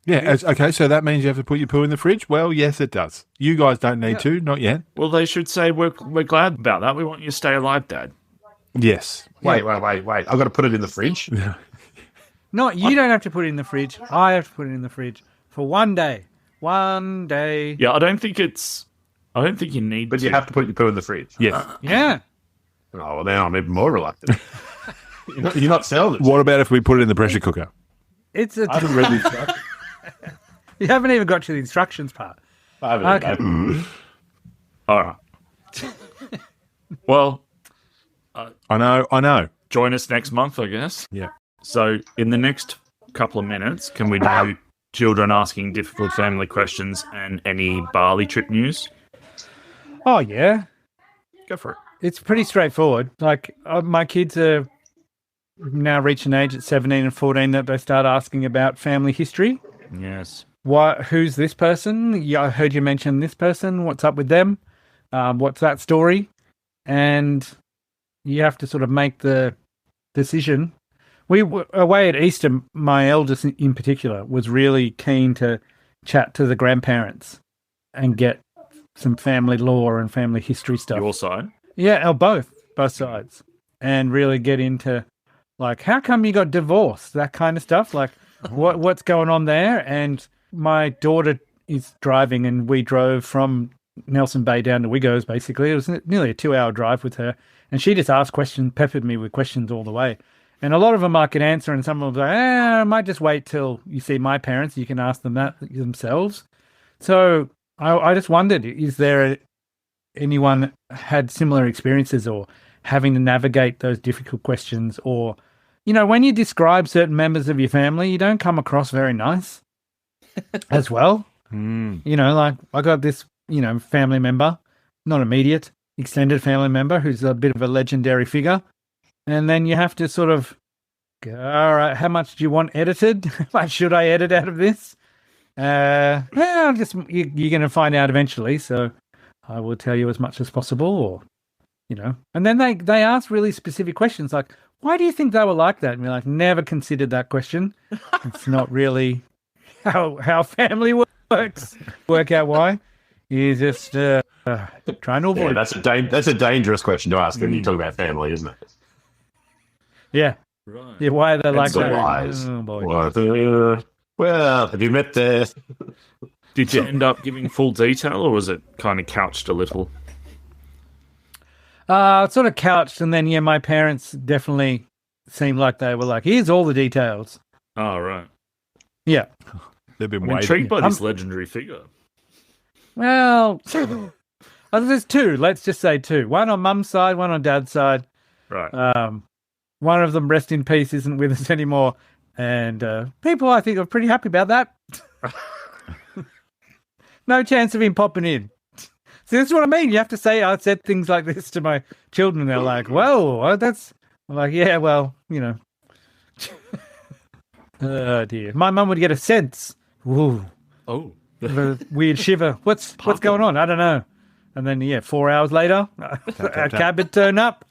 S4: Yeah. Okay, so that means you have to put your poo in the fridge? Well, yes, it does. You guys don't need to, not yet.
S1: Well, they should say, we're glad about that. We want you to stay alive, Dad.
S4: Yes.
S2: Wait. I've got to put it in the fridge.
S3: No, you don't have to put it in the fridge. I have to put it in the fridge for 1 day. 1 day.
S1: Yeah, I don't think you need
S2: But
S1: to.
S2: you have to put your poo in the fridge.
S4: Yes.
S3: Yeah.
S2: Oh, well, now I'm even more reluctant. You're not selling it.
S4: What about if we put it in the pressure cooker?
S3: It's a.
S2: I haven't read the instructions.
S3: You haven't even got to the instructions part.
S2: I haven't.
S3: Okay.
S1: All right. Well,
S4: I know.
S1: join us next month, I guess.
S4: Yeah.
S1: So, in the next couple of minutes, can we do children asking difficult family questions and any Bali trip news?
S3: Oh, yeah.
S1: Go for it.
S3: It's pretty straightforward. Like, my kids are now reaching an age at 17 and 14 that they start asking about family history.
S1: Yes.
S3: Who's this person? Yeah, I heard you mention this person. What's up with them? What's that story? And you have to sort of make the decision. We were away at Easter. My eldest in particular was really keen to chat to the grandparents and get some family lore and family history stuff.
S1: Your side?
S3: Yeah, both sides. And really get into, like, how come you got divorced? That kind of stuff. Like, what's going on there? And my daughter is driving, and we drove from Nelson Bay down to Wiggos, basically. It was nearly a 2-hour drive with her. And she just asked questions, peppered me with questions all the way. And a lot of them I could answer, and some of them were like, I might just wait till you see my parents. You can ask them that themselves. So I just wondered, is there anyone had similar experiences or having to navigate those difficult questions? Or, you know, when you describe certain members of your family, you don't come across very nice as well. You know, like I got this, you know, family member, not immediate, extended family member who's a bit of a legendary figure. And then you have to sort of go, all right, how much do you want edited? Like, should I edit out of this? Well, you're going to find out eventually. So I will tell you as much as possible, or, you know. And then they ask really specific questions like, why do you think they were like that? And you're like, never considered that question. It's not really how family works. Work out why. You just trying to avoid.
S2: Yeah, that's a dangerous question to ask when you talk about family, isn't it?
S3: Yeah.
S1: Right.
S3: Yeah, why are they like
S2: So
S3: that?
S2: wise.
S3: Oh, boy.
S2: Well, have you met the...
S1: Did you end up giving full detail, or was it kind of couched a little?
S3: Sort of couched, and then, yeah, my parents definitely seemed like they were like, here's all the details.
S1: Oh, right.
S3: Yeah.
S4: They've been
S1: I'm
S4: waiting.
S1: intrigued by this legendary figure.
S3: Well, there's two. Let's just say two. One on mum's side, one on dad's side.
S1: Right.
S3: One of them, rest in peace, isn't with us anymore. And people, I think, are pretty happy about that. No chance of him popping in. See, that's what I mean. You have to say, I said things like this to my children. They're like, whoa, that's... I'm like, yeah, well, you know. Oh, dear. My mum would get a sense. Ooh.
S1: Oh.
S3: A weird shiver. What's going on? I don't know. And then, yeah, 4 hours later, a cab would turn up.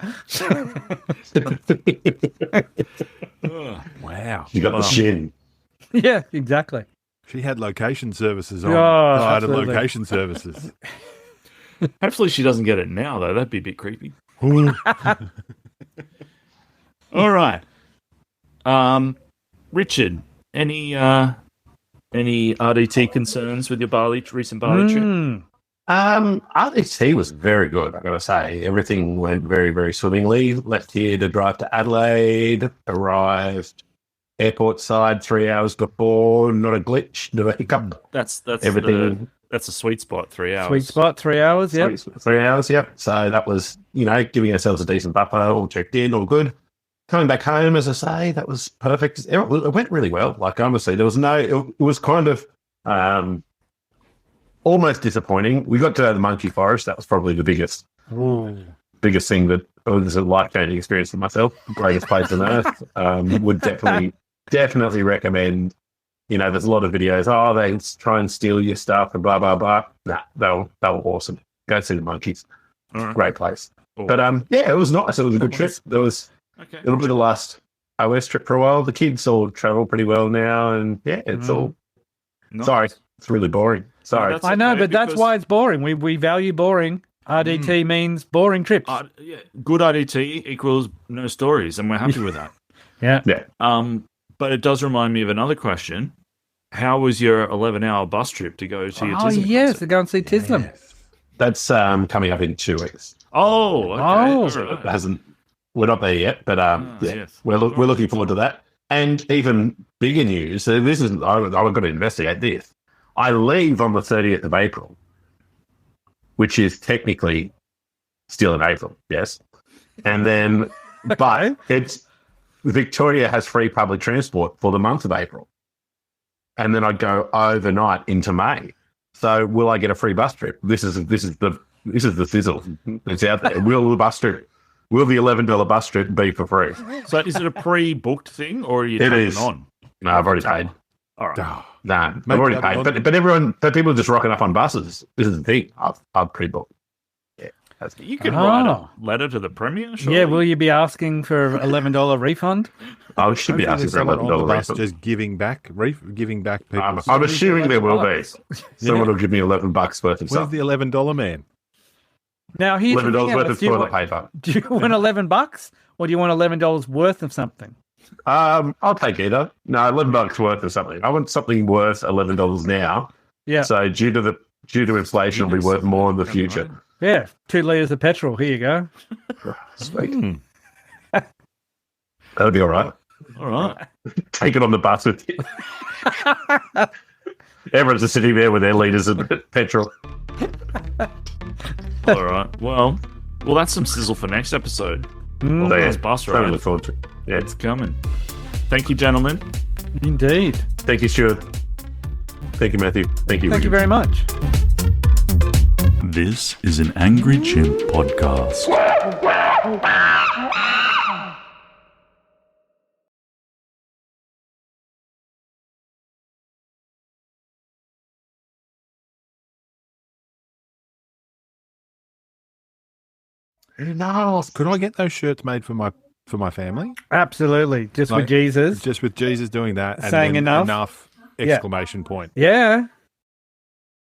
S4: Wow.
S2: You got the shin.
S3: Yeah, exactly.
S4: She had location services on.
S3: Oh,
S4: Prior to
S3: absolutely.
S4: location services.
S1: Hopefully she doesn't get it now, though. That'd be a bit creepy. All right. Richard, any RDT concerns with your recent Bali trip?
S2: RDT was very good, I've got to say. Everything went very, very swimmingly. Left here to drive to Adelaide, arrived airport side 3 hours before, not a glitch, not a hiccup.
S1: That's
S2: Everything.
S1: That's a sweet spot, 3 hours.
S3: Sweet spot, 3 hours, yeah.
S2: 3 hours, yep. So that was, giving ourselves a decent buffer, all checked in, all good. coming back home, as I say, that was perfect. It went really well. Like, honestly, there was it was kind of almost disappointing. We got to the monkey forest. That was probably the biggest thing that was a life-changing experience for myself. Greatest place on earth. Would definitely recommend. You know, there's a lot of videos. Oh, they try and steal your stuff and blah blah blah. Nah, they were awesome. Go see the monkeys.
S1: All right.
S2: Great place.
S1: Cool.
S2: But yeah, it was nice. It was a good trip. There was
S1: Okay.
S2: it'll be the last OS trip for a while. The kids all travel pretty well now, and yeah, it's all.
S1: Nice.
S2: Sorry, it's really boring. Sorry.
S1: that's
S3: I know,
S1: okay,
S3: but that's
S1: because-
S3: why it's boring. We value boring. RDT means boring trips.
S1: Yeah, good IDT equals no stories, and we're happy with that.
S3: Yeah.
S1: But it does remind me of another question. How was your 11-hour bus trip to go to your
S3: Oh,
S1: Tism
S3: yes,
S1: concert?
S3: to go and see Tism.
S2: That's coming up in 2 weeks.
S1: Oh, okay.
S3: Oh.
S1: All right.
S2: It hasn't. We're not there yet, but yeah,
S1: yes.
S2: we're looking forward to that. And even bigger news. So this is I've got to investigate this. I leave on the 30th of April, which is technically still in April. Yes, and then but it's Victoria has free public transport for the month of April, and then I go overnight into May. So will I get a free bus trip? This is the sizzle. It's out there. Will the $11 bus trip be for free?
S1: So is it a pre-booked thing, or are you
S2: It
S1: taking
S2: is.
S1: on?
S2: No, I've already paid.
S1: All right.
S4: Oh,
S2: No, I've
S4: Maybe
S2: already
S4: I'll
S2: paid.
S4: be
S2: But people are just rocking up on buses. This is the thing. I've pre-booked. Yeah.
S1: You can write
S3: Oh.
S1: a letter to the Premier, surely?
S3: Yeah, will you be asking for $11 refund?
S2: I should be asking for
S4: someone on the
S2: $11
S4: bus
S2: refund.
S4: just giving back people.
S2: I'm assuming there will be. Someone will give me $11 worth of
S4: Where's
S2: stuff.
S4: the $11 man?
S3: Now, here's the
S2: $11
S3: thing,
S2: worth
S3: Alice,
S2: of toilet paper.
S3: do you want $11 or do you want $11 worth of something?
S2: I'll take either. No, $11 worth of something. I want something worth $11 now.
S3: Yeah.
S2: So due to inflation, it'll be worth more in the future.
S3: Yeah, 2 litres of petrol. Here you go.
S2: Sweet. That'll be all right.
S1: All right.
S2: Take it on the bus with you. Everyone's just sitting there with their litres of petrol.
S1: All right. Well, that's some sizzle for next episode.
S3: Mm,
S2: So, yeah,
S1: Nice bus
S2: something to
S1: ride.
S2: look forward to. Yeah.
S1: It's coming. Thank you, gentlemen.
S3: indeed.
S2: Thank you, Stuart. Thank you, Matthew. Thank you.
S3: Thank you very much.
S1: This is an Angry Chimp podcast.
S4: No, could I get those shirts made for my family?
S3: Absolutely. Just
S4: Like,
S3: with Jesus.
S4: Just with Jesus doing that, and
S3: Saying
S4: then
S3: enough?
S4: enough!
S3: Yeah.
S4: Exclamation point.
S3: Yeah.